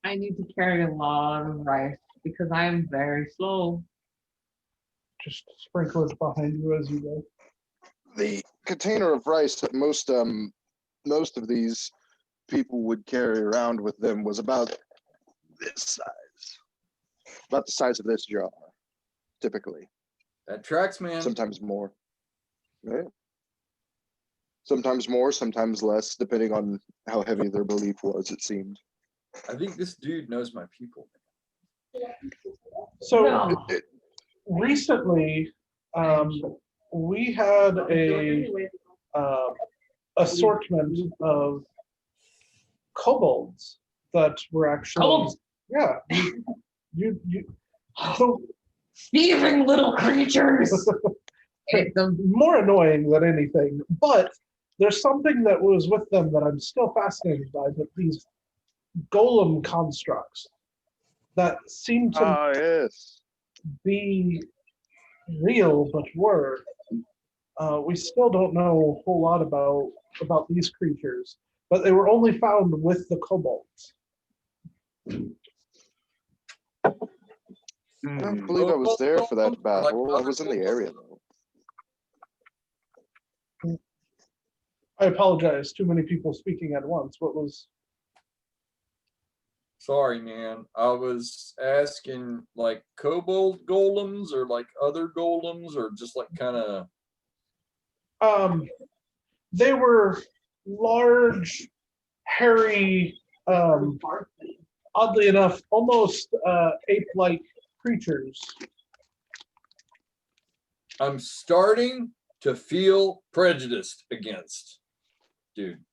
I need to carry a lot of rice because I am very slow. Just sprinkle it behind you as you go. The container of rice that most of these people would carry around with them was about this size, about the size of this jar, typically. That tracks, man. Sometimes more. Yeah. Sometimes more, sometimes less, depending on how heavy their belief was, it seemed. I think this dude knows my people. So No. recently, we had a assortment of kobolds that were actually Kobolds? yeah. You so Thieving little creatures. Hate them. more annoying than anything, but there's something that was with them that I'm still fascinated by, but these golem constructs that seem to Yes. be real but were. We still don't know a whole lot about these creatures, but they were only found with the kobolds. I don't believe I was there for that battle. I was in the area though. I apologize. Too many people speaking at once. What was? Sorry, man. I was asking like kobold golems or like other golems or just like kind of. They were large, hairy, oddly enough, almost ape-like creatures. I'm starting to feel prejudiced against, dude.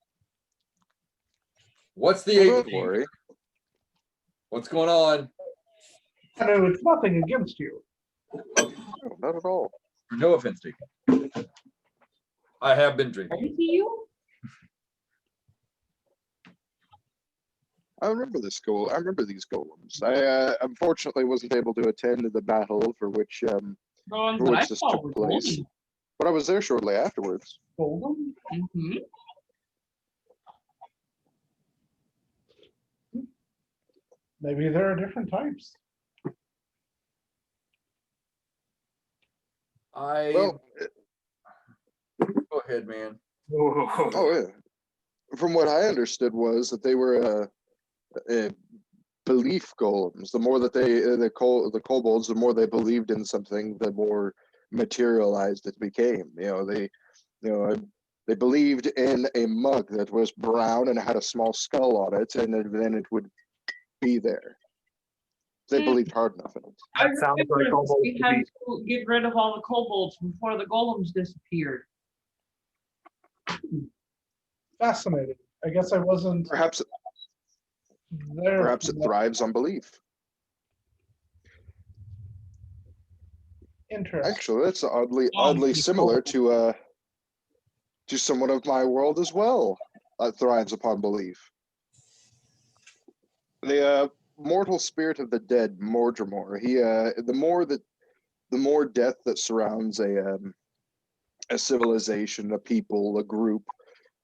What's the Well, ape? don't worry. What's going on? I know it's nothing against you. No, not at all. No offense taken. I have been drinking. Are you? I remember this goal. I remember these golems. I unfortunately wasn't able to attend the battle for which The ones for that I which this saw took were place, golden. but I was there shortly afterwards. Golden? Mhm. Maybe there are different types. Well, Go ahead, man. oh yeah. From what I understood was that they were belief golems. The more that the kobolds, the more they believed in something, the more materialized it became. They believed in a mug that was brown and had a small skull on it, and then it would be there. They believed hard enough in it. I That sounds like remember kobolds we to had me. to get rid of all the kobolds before the golems disappeared. Fascinating. I guess I wasn't Perhaps there. perhaps it thrives on belief. Interesting. Actually, that's oddly similar to someone of my world as well. That thrives upon belief. The mortal spirit of the dead, Mordrimor. He the more death that surrounds a civilization, a people, a group,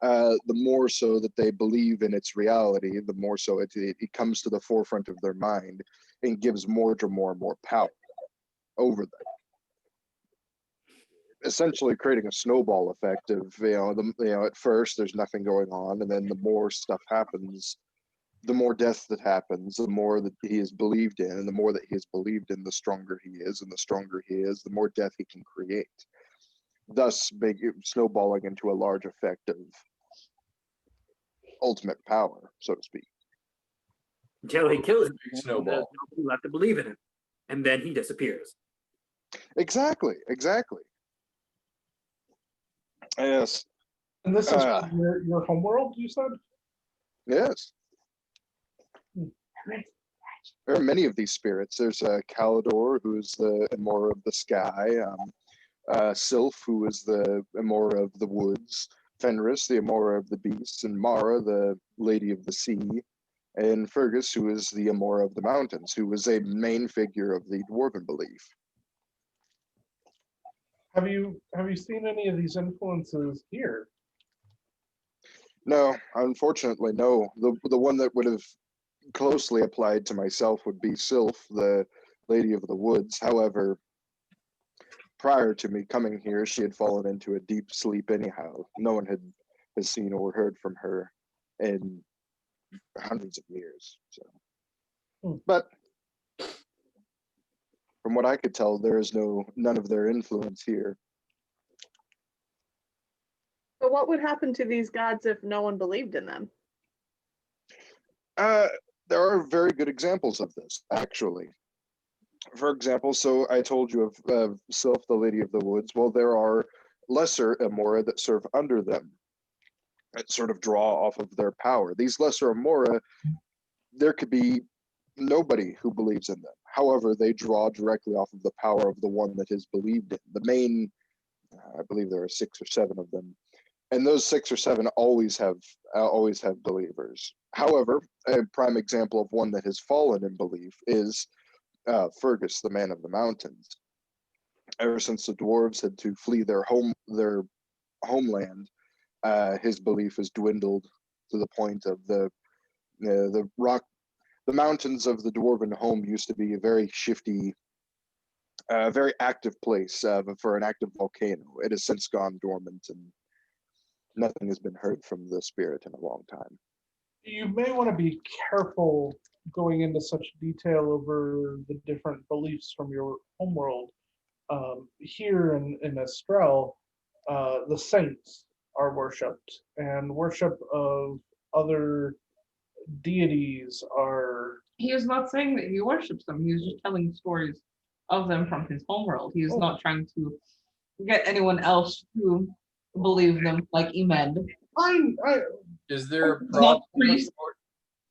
the more so that they believe in its reality, the more so it comes to the forefront of their mind and gives Mordrimor more power over them. Essentially creating a snowball effect of at first there's nothing going on, and then the more stuff happens, the more death that happens, the more that he is believed in, and the more that he is believed in, the stronger he is, and the stronger he is, the more death he can create. Thus, snowballing into a large effect of ultimate power, so to speak. Until he kills him, Big and snowball. there's nobody left to believe in him, and then he disappears. Exactly. Yes. And this is your homeworld, you said? Yes. There are many of these spirits. There's Calidor, who is the Amora of the sky, Sylph, who is the Amora of the woods, Fenris, the Amora of the beasts, and Mara, the lady of the sea, and Fergus, who is the Amora of the mountains, who was a main figure of the dwarven belief. Have you seen any of these influences here? No, unfortunately, no. The one that would have closely applied to myself would be Sylph, the lady of the woods. However, prior to me coming here, she had fallen into a deep sleep anyhow. No one has seen or heard from her in hundreds of years. So, but from what I could tell, there is none of their influence here. So what would happen to these gods if no one believed in them? There are very good examples of this, actually. For example, so I told you of Sylph, the Lady of the Woods. Well, there are lesser Amora that serve under them that sort of draw off of their power. These lesser Amora, there could be nobody who believes in them. However, they draw directly off of the power of the one that is believed in. The main, I believe there are 6 or 7 of them. And those 6 or 7 always have believers. However, a prime example of one that has fallen in belief is Fergus, the Man of the Mountains. Ever since the dwarves had to flee their homeland, his belief has dwindled to the point of the mountains of the dwarven home used to be a very shifty, very active place for an active volcano. It has since gone dormant, and nothing has been heard from the spirit in a long time. You may want to be careful going into such detail over the different beliefs from your homeworld. Here in Estrel, the saints are worshipped, and worship of other deities are... He was not saying that he worships them. He was just telling stories of them from his homeworld. He was not trying to get anyone else to believe them like Emed. Is there a problem?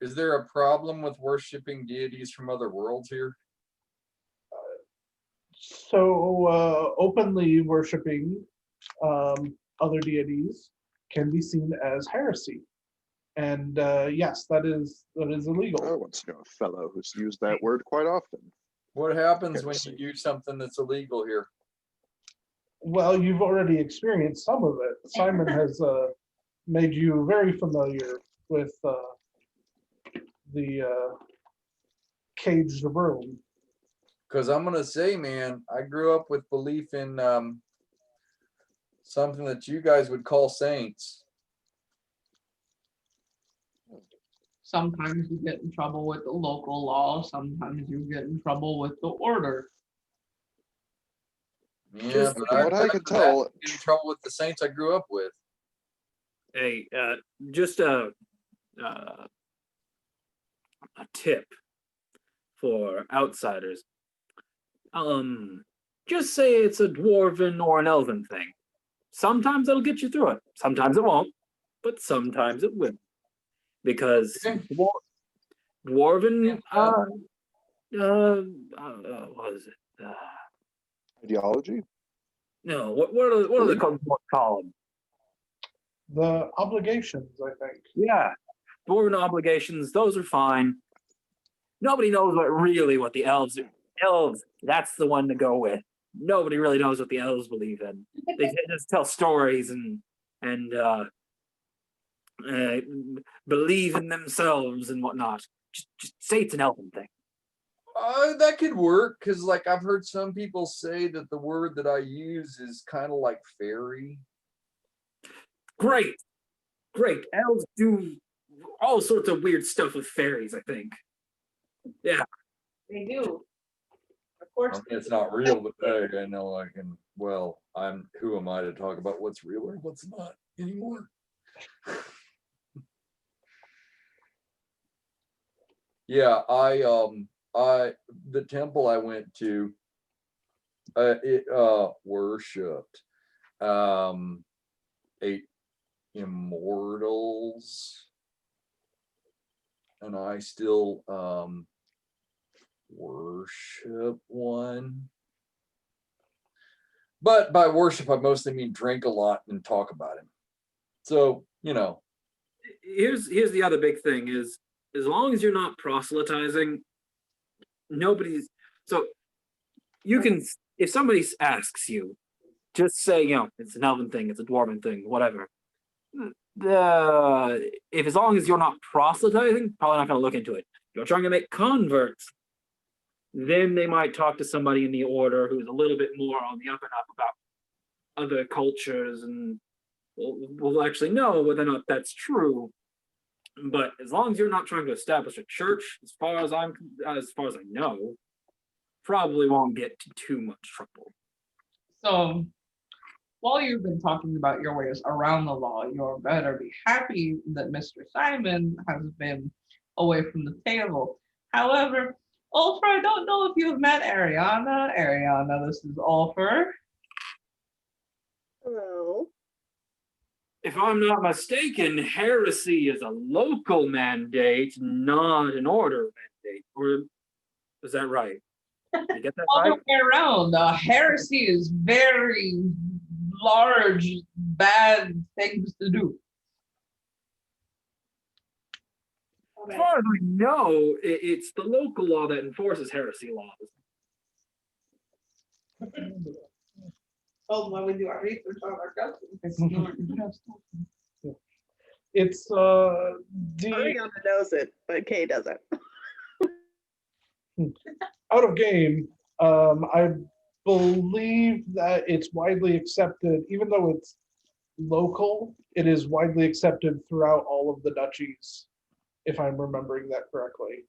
Is there a problem with worshiping deities from other worlds here? So openly worshiping other deities can be seen as heresy, and yes, that is illegal. I once knew a fellow who's used that word quite often. What happens when you do something that's illegal here? Well, you've already experienced some of it. Simon has made you very familiar with the caged room. Because I'm gonna say, man, I grew up with belief in something that you guys would call saints. Sometimes you get in trouble with the local law. Sometimes you get in trouble with the order. Yeah, but From what I can tell, get in trouble with the saints I grew up with. Hey, just a tip for outsiders. Just say it's a dwarven or an elven thing. Sometimes it'll get you through it. Sometimes it won't, but sometimes it will. Because dwarven, what is it? ideology? No, what are they called? The obligations, I think. Yeah, dwarven obligations. Those are fine. Nobody knows what the elves do. Elves, that's the one to go with. Nobody really knows what the elves believe in. They just tell stories and believe in themselves and whatnot. Just say it's an elven thing. That could work, because like I've heard some people say that the word that I use is kind of like fairy. Great. Elves do all sorts of weird stuff with fairies, I think. Yeah. They do. Of course. I mean, it's not real, but I know I can. Well, who am I to talk about what's real or what's not anymore? Yeah, the temple I went to, it worshipped 8 immortals, and I still worship one. But by worship, I mostly mean drink a lot and talk about him. So, Here's the other big thing is, as long as you're not proselytizing, nobody's, so you can, if somebody asks you, just say, it's an elven thing, it's a dwarven thing, whatever. If as long as you're not proselytizing, probably not going to look into it. If you're trying to make converts, then they might talk to somebody in the order who's a little bit more on the up and up about other cultures, and will actually know whether or not that's true. But as long as you're not trying to establish a church, as far as I know, probably won't get to too much trouble. So, while you've been talking about your ways around the law, you better be happy that Mr. Simon has been away from the table. However, Ulfr, I don't know if you've met Ariana. Ariana, this is Ulfr. Hello. If I'm not mistaken, heresy is a local mandate, not an order mandate. Or is that right? Did you get that All right? the way around, heresy is very large, bad things to do. As far as I know, it's the local law that enforces heresy laws. Oh, when we do our research on our customs. It's Ariana knows it, but Kay doesn't. out of game. I believe that it's widely accepted, even though it's local, it is widely accepted throughout all of the duchies, if I'm remembering that correctly.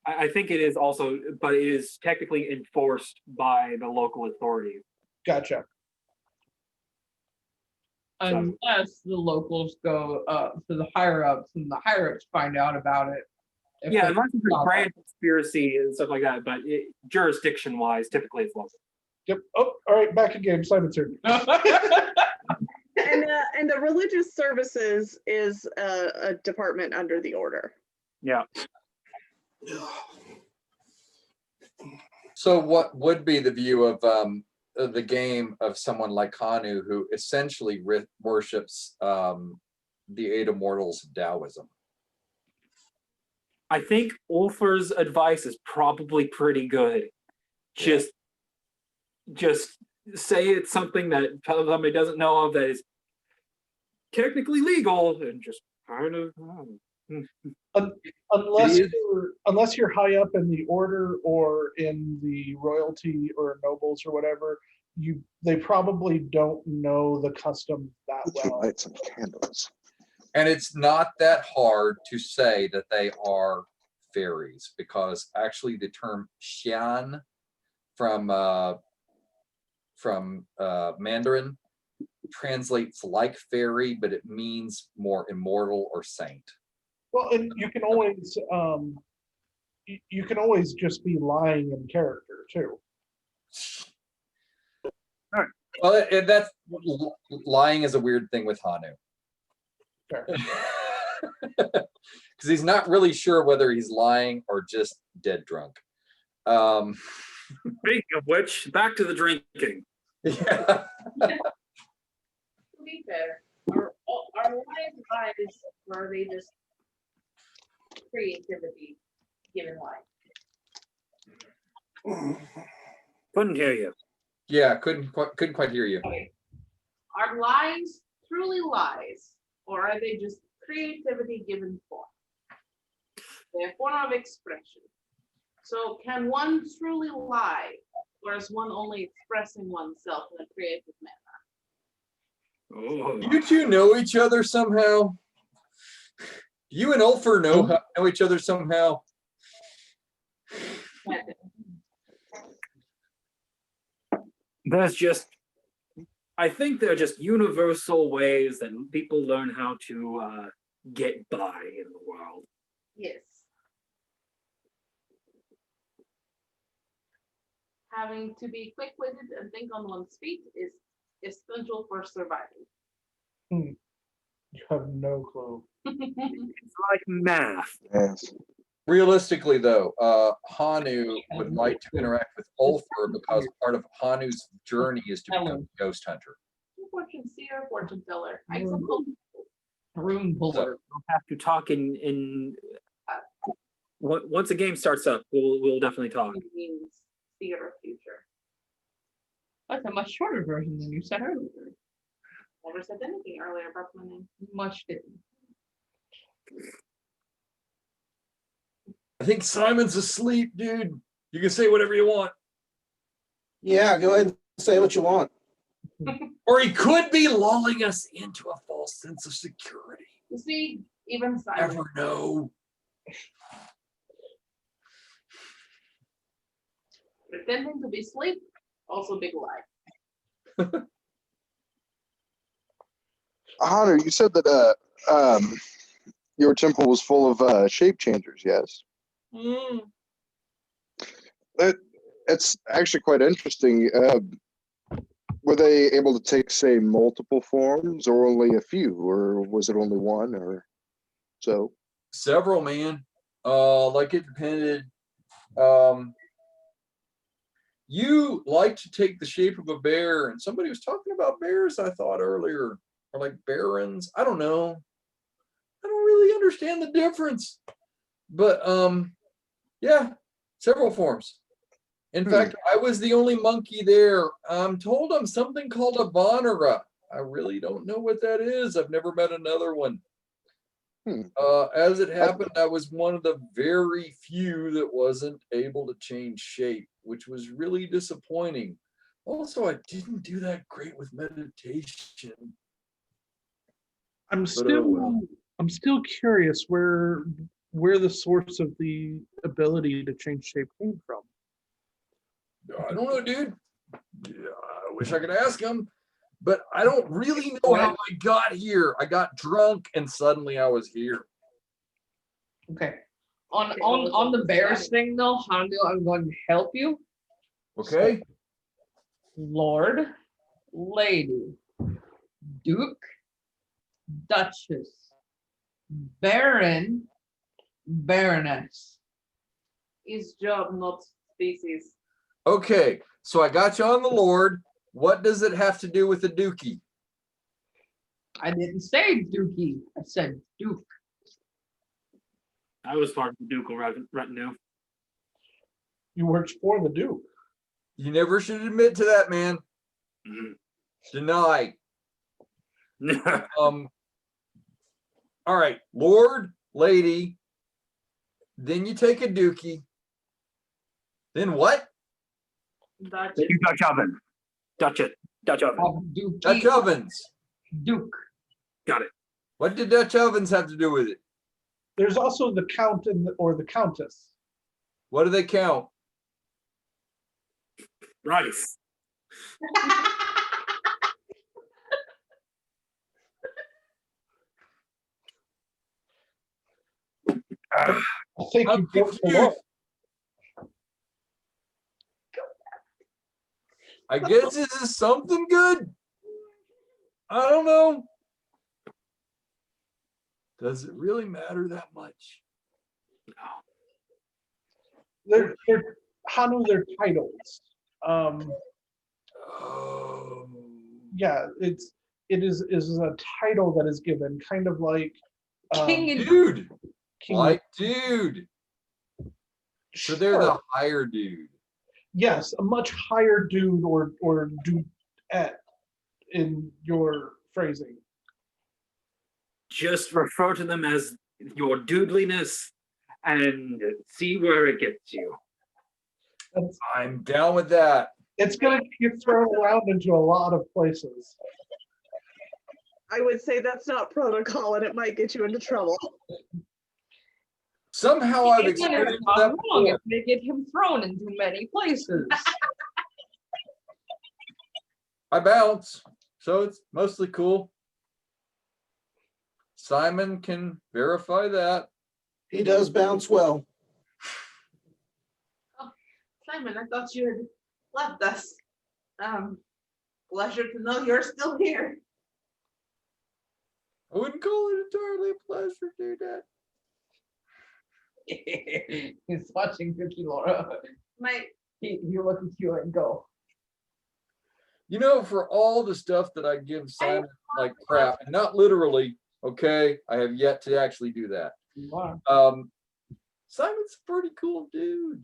I think it is also, but it is technically enforced by the local authorities. Gotcha. Unless the locals go to the higher ups and the higher ups find out about it. Yeah, unless it's a grand conspiracy and stuff like that, but jurisdiction-wise, typically it's local. Yep. Oh, all right. Back in game. Simon's turn. And the religious services is a department under the order. Yeah. So what would be the view of the game of someone like Hanu, who essentially worships the 8 immortals of Taoism? I think Ulfr's advice is probably pretty good. Just say it's something that somebody doesn't know of that is technically legal, and just kind of. Unless you're high up in the order or in the royalty or nobles or whatever, they probably don't know the custom that Let's well. light some candles. And it's not that hard to say that they are fairies, because actually the term Xian from Mandarin translates like fairy, but it means more immortal or saint. Well, and you can always just be lying in character too. All right. Well, that's lying is a weird thing with Hanu. Fair. Because he's not really sure whether he's lying or just dead drunk. Speaking of which, back to the drinking. Yeah. To be fair, are lies or are they just creativity given life? Couldn't hear you. Yeah, couldn't quite hear you. Okay. Are lies truly lies, or are they just creativity given form? They're a form of expression. So can one truly lie, or is one only expressing oneself in a creative manner? Oh. You two know each other somehow? You and Ulfer know each other somehow. There's just, I think there are just universal ways that people learn how to get by in the world. Yes. Having to be quick-witted and think on one's feet is essential for surviving. You have no clue. It's like math. Yes. Realistically, though, Hanu would like to interact with Ulfer because part of Hanu's journey is to become a ghost hunter. Fortune seer, fortune teller. I suppose. Rune puller. We'll have to talk in once the game starts up. We'll definitely talk. It means seer of future. That's a much shorter version than you said earlier. Never said anything earlier about my name. Much didn't. I think Simon's asleep, dude. You can say whatever you want. Yeah, go ahead and say what you want. Or he could be lulling us into a false sense of security. You see, even Simon. Never know. Pretending to be asleep, also a big lie. Hunter, you said that your temple was full of shape changers, yes? It's actually quite interesting. Were they able to take, say, multiple forms, or only a few, or was it only one, or so? Several, man. Like it depended. You like to take the shape of a bear, and somebody was talking about bears, I thought earlier, or like barons. I don't know. I don't really understand the difference. But yeah, several forms. In fact, I was the only monkey there. I'm told I'm something called a Vanara. I really don't know what that is. I've never met another one. As it happened, I was one of the very few that wasn't able to change shape, which was really disappointing. Also, I didn't do that great with meditation. I'm still curious where the source of the ability to change shape came from. I don't know, dude. Yeah, I wish I could ask him, but I don't really know how I got here. I got drunk and suddenly I was here. Okay. On the bears thing though, Hondo, I'm going to help you. Okay. Lord, Lady, Duke, Duchess, Baron, Baroness. His job, not species. Okay, so I got you on the Lord. What does it have to do with the Dookie? I didn't say Dookie. I said Duke. I was part of the ducal retinue. You worked for the Duke. You never should admit to that, man. Deny. All right, Lord, Lady. Then you take a Dookie. Then what? Dutch. Dutch oven. Dutch oven. Dookie. Dutch ovens. Duke. Got it. What did Dutch ovens have to do with it? There's also the Count or the Countess. What do they count? Rice. I think I'm you worked for confused. Lord. I guess this is something good. I don't know. Does it really matter that much? They're Hanu, they're titles. Oh. Yeah, it is a title that is given, kind of like King and Dude. King. Like dude. So they're the higher dude. Yes, a much higher dude or dudette in your phrasing. Just refer to them as your doodliness and see where it gets you. I'm down with that. It's going to get thrown around into a lot of places. I would say that's not protocol and it might get you into trouble. Somehow I've It's not experienced wrong that if before. they get him thrown into many places. I bounce, so it's mostly cool. Simon can verify that. He does bounce well. Simon, I thought you had left us. Pleasure to know you're still here. I wouldn't call it entirely a pleasure, do that. He's watching Cookie Laura. My He look at you and go, You know, for all the stuff that I give Simon like crap, and not literally, okay, I have yet to actually do that. you are. Simon's a pretty cool dude.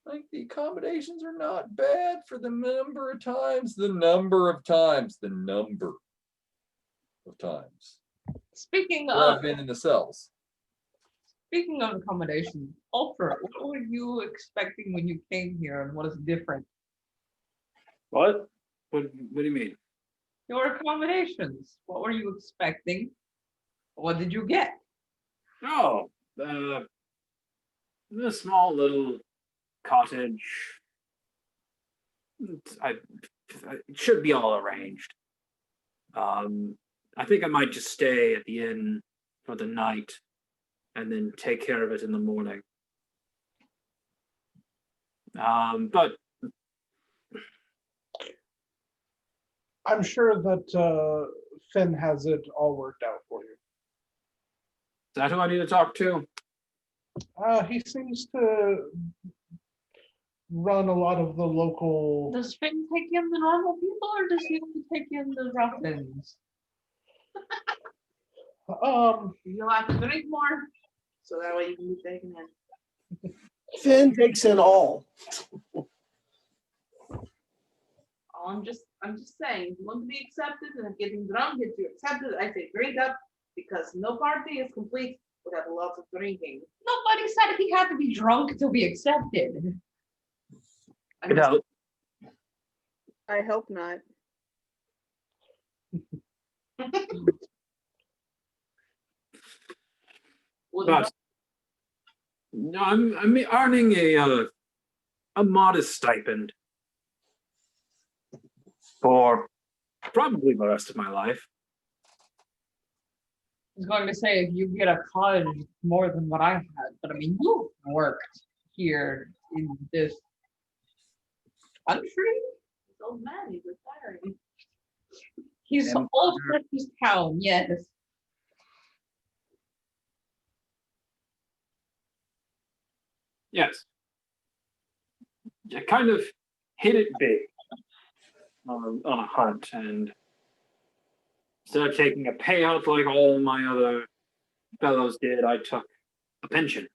Like the accommodations are not bad for the number of times Speaking that of I've been in the cells. speaking of accommodation, Ultra, what were you expecting when you came here, and what is different? What? What do you mean? Your accommodations. What were you expecting? What did you get? Oh, the small little cottage. It should be all arranged. I think I might just stay at the inn for the night and then take care of it in the morning. But I'm sure that Finn has it all worked out for you. is that who I need to talk to? He seems to run a lot of the local. Does Finn take in the normal people, or does he only take in the ruffians? You'll have to drink more, so that way you can be taken in. Finn takes in all. I'm just saying, if you want to be accepted and if getting drunk gets you accepted, I say drink up, because no party is complete without lots of drinking. Nobody said he had to be drunk to be accepted. Get out. I hope not. Well, But no, I'm earning a modest stipend for probably the rest of my life. I was going to say, if you get a cottage, it's more than what I had, but I mean, you worked here in this country. this old man, he's retiring. He's And old for his town, yes. Yes. I kind of hit it big on a hunt, and instead of taking a payout like all my other fellows did, I took a pension.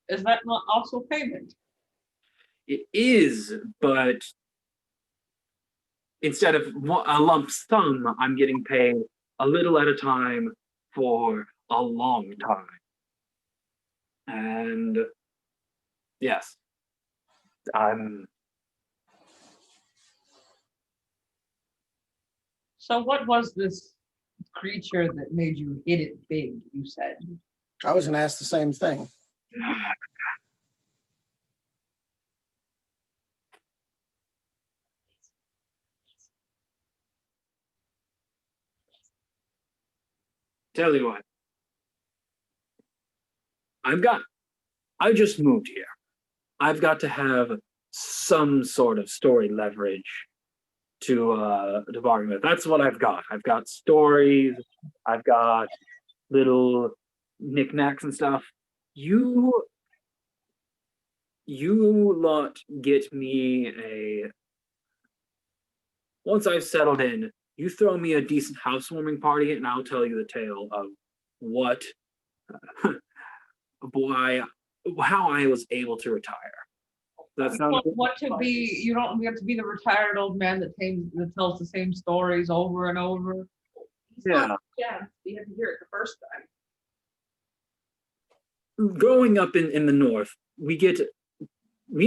Is that not also payment? It is, but instead of a lump sum, I'm getting paid a little at a time for a long time. And yes, So what was this creature that made you hit it big, you said? I was gonna ask the same thing. tell you what, I just moved here. I've got to have some sort of story leverage to bargain with. That's what I've got. I've got stories, I've got little knickknacks and stuff. You lot get me once I've settled in, you throw me a decent housewarming party and I'll tell you the tale of what how I was able to retire. That's not What to be? You don't get to be the retired old man that tells the same stories over and over. Yeah. Yeah, you have to hear it the first time. Growing up in the north, we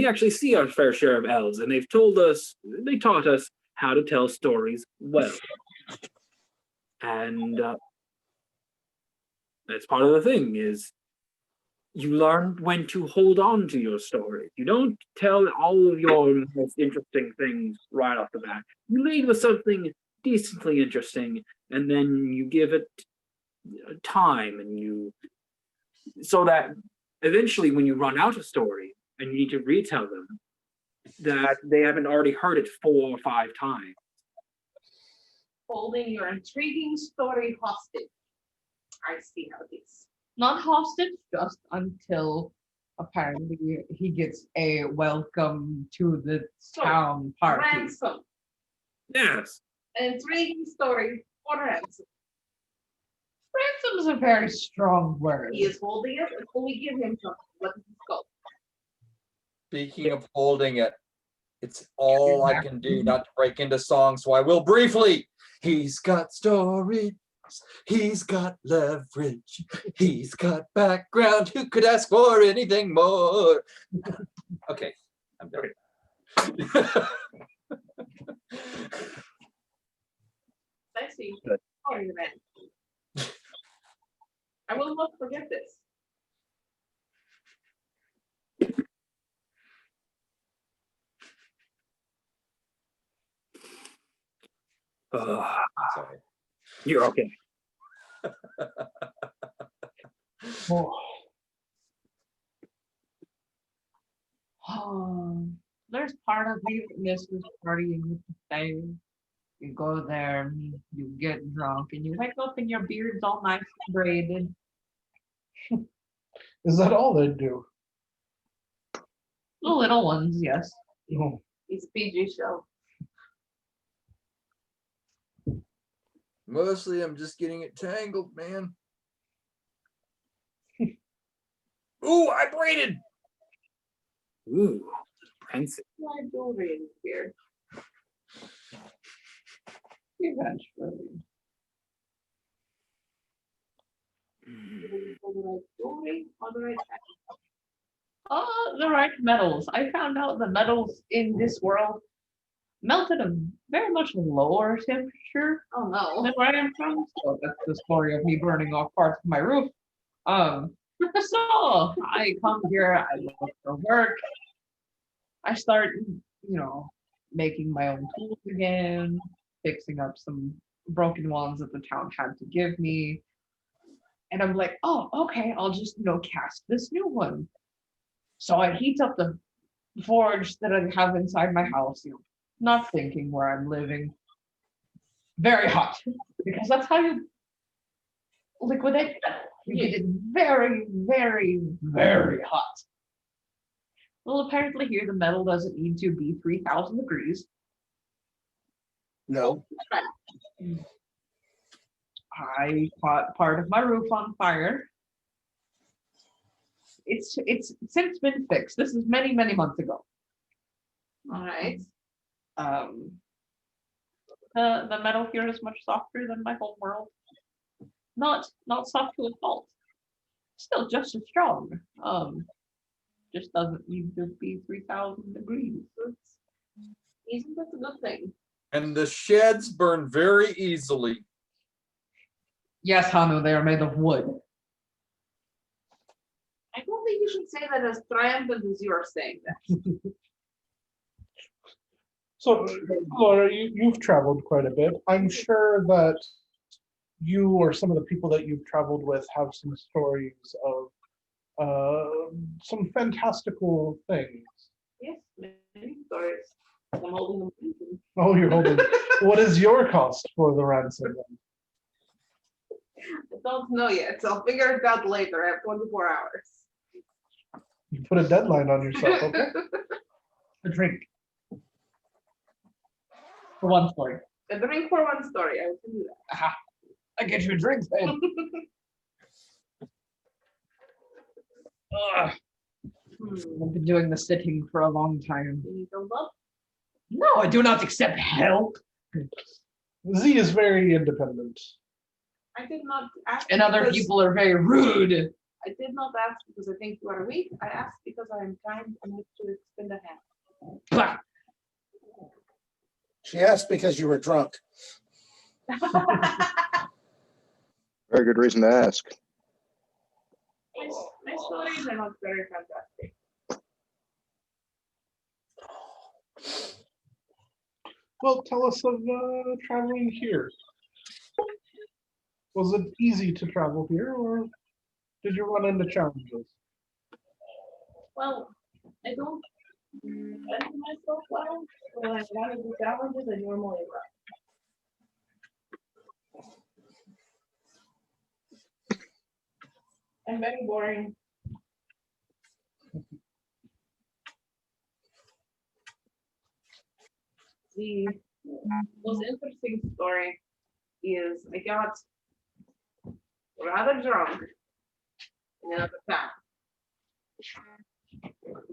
actually see our fair share of elves, and they taught us how to tell stories well. And that's part of the thing is you learn when to hold on to your story. You don't tell all of your most interesting things right off the bat. You lead with something decently interesting, and then you give it time, and so that eventually when you run out of story and you need to retell them, that they haven't already heard it 4 or 5 times. Holding your intriguing story hostage. I see how it is. Not hostage, just until apparently he gets a welcome to the So, town party. Ransom. Yes. An intriguing story for ransom. Ransom is a very strong word. He is holding it until we give him something. What is his goal? Speaking of holding it, it's all I can do not to break into song, so I will briefly. He's got stories, he's got leverage, he's got background. Who could ask for anything more? Okay, I'm done. I see. Good. Sorry, man. I will not forget this. Sorry. You're okay. There's part of me that misses partying with the fae. You go there, and you get drunk, and you wake up and your beard's all nice and braided. Is that all they do? The little ones, yes. Oh, He's PG show. Mostly I'm just getting it tangled, man. Ooh, I braided. Ooh, pensive. My jewelry is here. Eventually. For the right jewelry or the right The right metals. I found out the metals in this world melt at a very much lower temperature Oh no. than where I am from. So that's the story of me burning off parts of my roof. So I come here, I look for work. I start, making my own tools again, fixing up some broken ones that the town had to give me. And I'm like, oh, okay, I'll just, cast this new one. So I heat up the forge that I have inside my house, not thinking where I'm living. Very hot, because that's how you liquidate metal. You get it very, very, very hot. Well, apparently here the metal doesn't need to be 3,000 degrees. No. I caught part of my roof on fire. It's since been fixed. This is many, many months ago. All right. The metal here is much softer than my home world. Not soft to a fault. Still just as strong. Just doesn't need to be 3,000 degrees. Isn't that a good thing? And the sheds burn very easily. Yes, Hanu, they are made of wood. I don't think you should say that as triumphant as you are saying that. so Laura, you've traveled quite a bit. I'm sure that you or some of the people that you've traveled with have some stories of some fantastical things. Yes, many stories. I'm holding them. Oh, you're holding. What is your cost for the ransom then? I don't know yet, so I'll figure it out later. I have 24 hours. You put a deadline on yourself, okay? A drink. For one story. A drink for one story. I can do that. Aha. I get you a drink then. Ugh. I've been doing the sitting for a long time. You need thumbs up? No, I do not accept help. Z is very independent. I did not ask. And other because- people are very rude. I did not ask because I think you are weak. I asked because I am kind and wish to extend a hand. Blah. She asked because you were drunk. Very good reason to ask. My stories are not very fantastic. Well, tell us of traveling here. Was it easy to travel here, or did you run into challenges? Well, I don't defend myself well. When I run into challenges, I normally run. I'm very boring. The most interesting story is I got rather drunk in another town.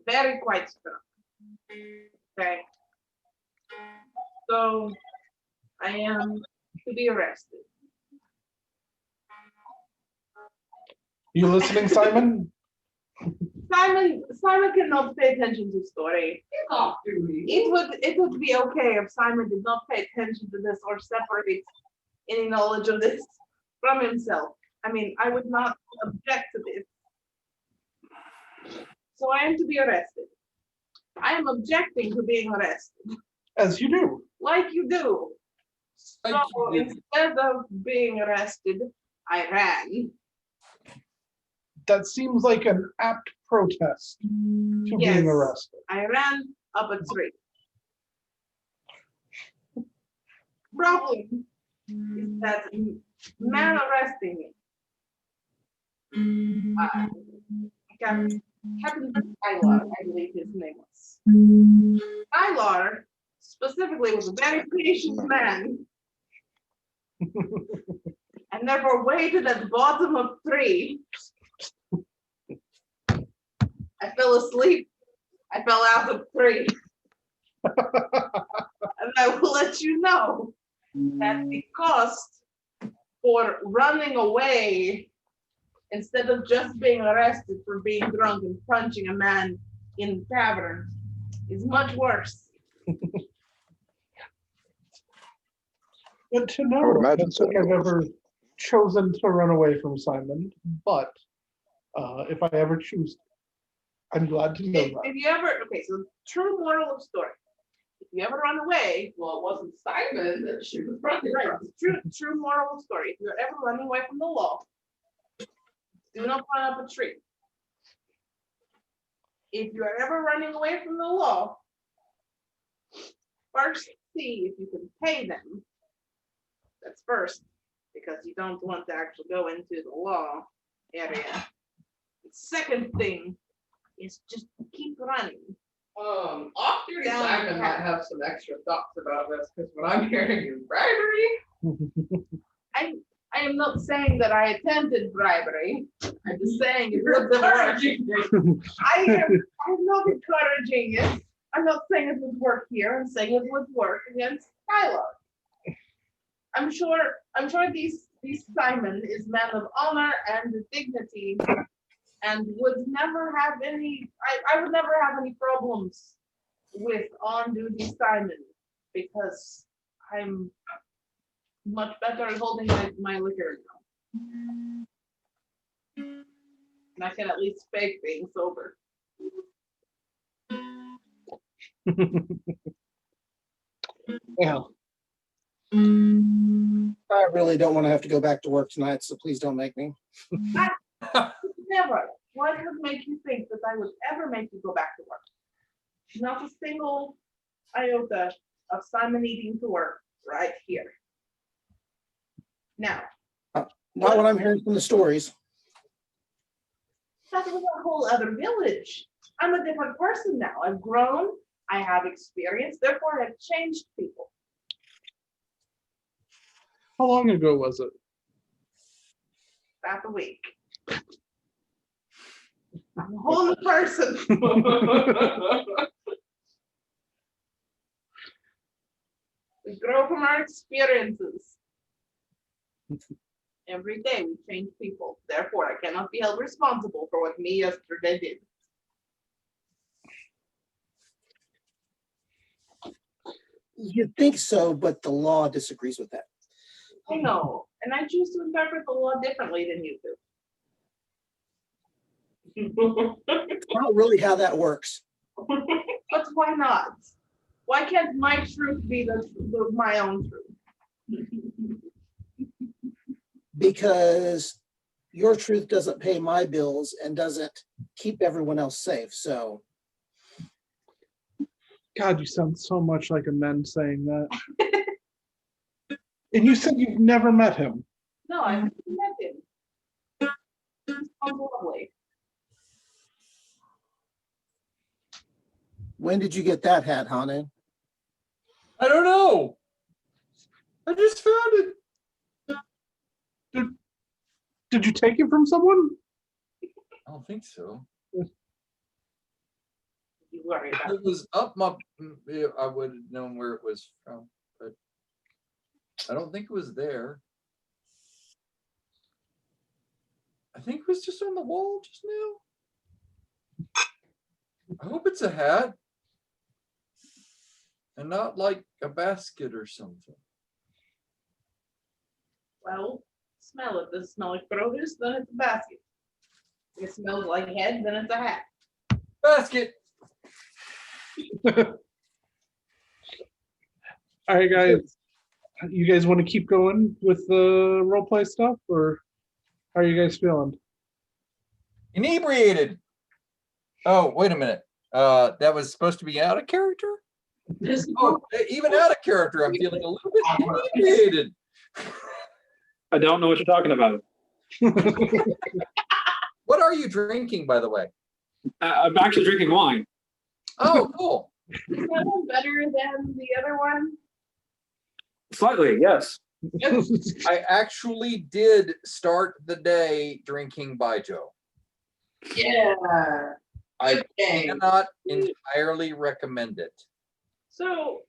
Very quite drunk. Okay. So I am to be arrested. You listening, Simon? Simon cannot pay attention to story. It would be okay if Simon did not pay attention to this or separate any knowledge of this from himself. I mean, I would not object to this. So I am to be arrested. I am objecting to being arrested. As you do. Like you do. So instead of being arrested, I ran. That seems like an apt protest to Yes. being arrested. I ran up a tree. Problem is that man arresting me. Captain Tyler, I believe his name was. Tyler specifically was a very patient man. And therefore waited at the bottom of the tree. I fell asleep. I fell out of the tree. And I will let you know that the cost for running away instead of just being arrested for being drunk and punching a man in the tavern is much worse. Good to I would know. I don't imagine so. think I've ever chosen to run away from Simon, but if I ever choose to, I'm glad to know that. If you ever, okay, so true moral of story. If you ever run away, Well, it wasn't Simon that she was running right, from. true moral of story. If you're ever running away from the law, do not run up a tree. If you're ever running away from the law, first see if you can pay them. That's first, because you don't want to actually go into the law area. The second thing is just keep running. Off-duty Down Simon the might path. have some extra thoughts about this, because what I'm hearing is bribery. I am not saying that I attempted bribery. I'm just saying it would have worked. I'm not encouraging it. I'm not saying it would work here. I'm saying it would work against Tyler. I'm sure these Simon is man of honor and dignity and would never have any, I would never have any problems with on-duty Simon because I'm much better at holding my liquor now. And I can at least fake being sober. Yeah. I really don't want to have to go back to work tonight, so please don't make me. Never. What would make you think that I would ever make you go back to work? Not a single iota of Simon needing to work right here. Now, Not what I'm hearing from the stories. that was a whole other village. I'm a different person now. I've grown, I have experience, therefore I've changed people. How long ago was it? About a week. I'm a whole new person. We grow from our experiences. Every day we change people. Therefore, I cannot be held responsible for what me yesterday did. You'd think so, but the law disagrees with that. I know, and I choose to interpret the law differently than you do. It's not really how that works. But why not? Why can't my truth be my own truth? Because your truth doesn't pay my bills and doesn't keep everyone else safe. So God, you sound so much like a man saying that. And you said you've never met him. No, I haven't met him. He sounds lovely. when did you get that hat, Hanu? I don't know. I just found it. Did you take it from someone? I don't think so. You worry about It was up my, yeah, I would have known where it was from, but I don't think it was there. I think it was just on the wall just now. I hope it's a hat and not like a basket or something. Well, smell it. Does it smell like produce? Then it's a basket. If it smells like head, then it's a hat. Basket. All right, guys. You guys want to keep going with the roleplay stuff, or how are you guys feeling? Inebriated. Oh, wait a minute. That was supposed to be out of character? Oh, even out of character, I'm feeling a little bit inebriated. I don't know what you're talking about. What are you drinking, by the way? I'm actually drinking wine. Oh, cool. Is that one better than the other one? Slightly, yes. I actually did start the day drinking Baijiu. Yeah. I Okay. cannot entirely recommend it. So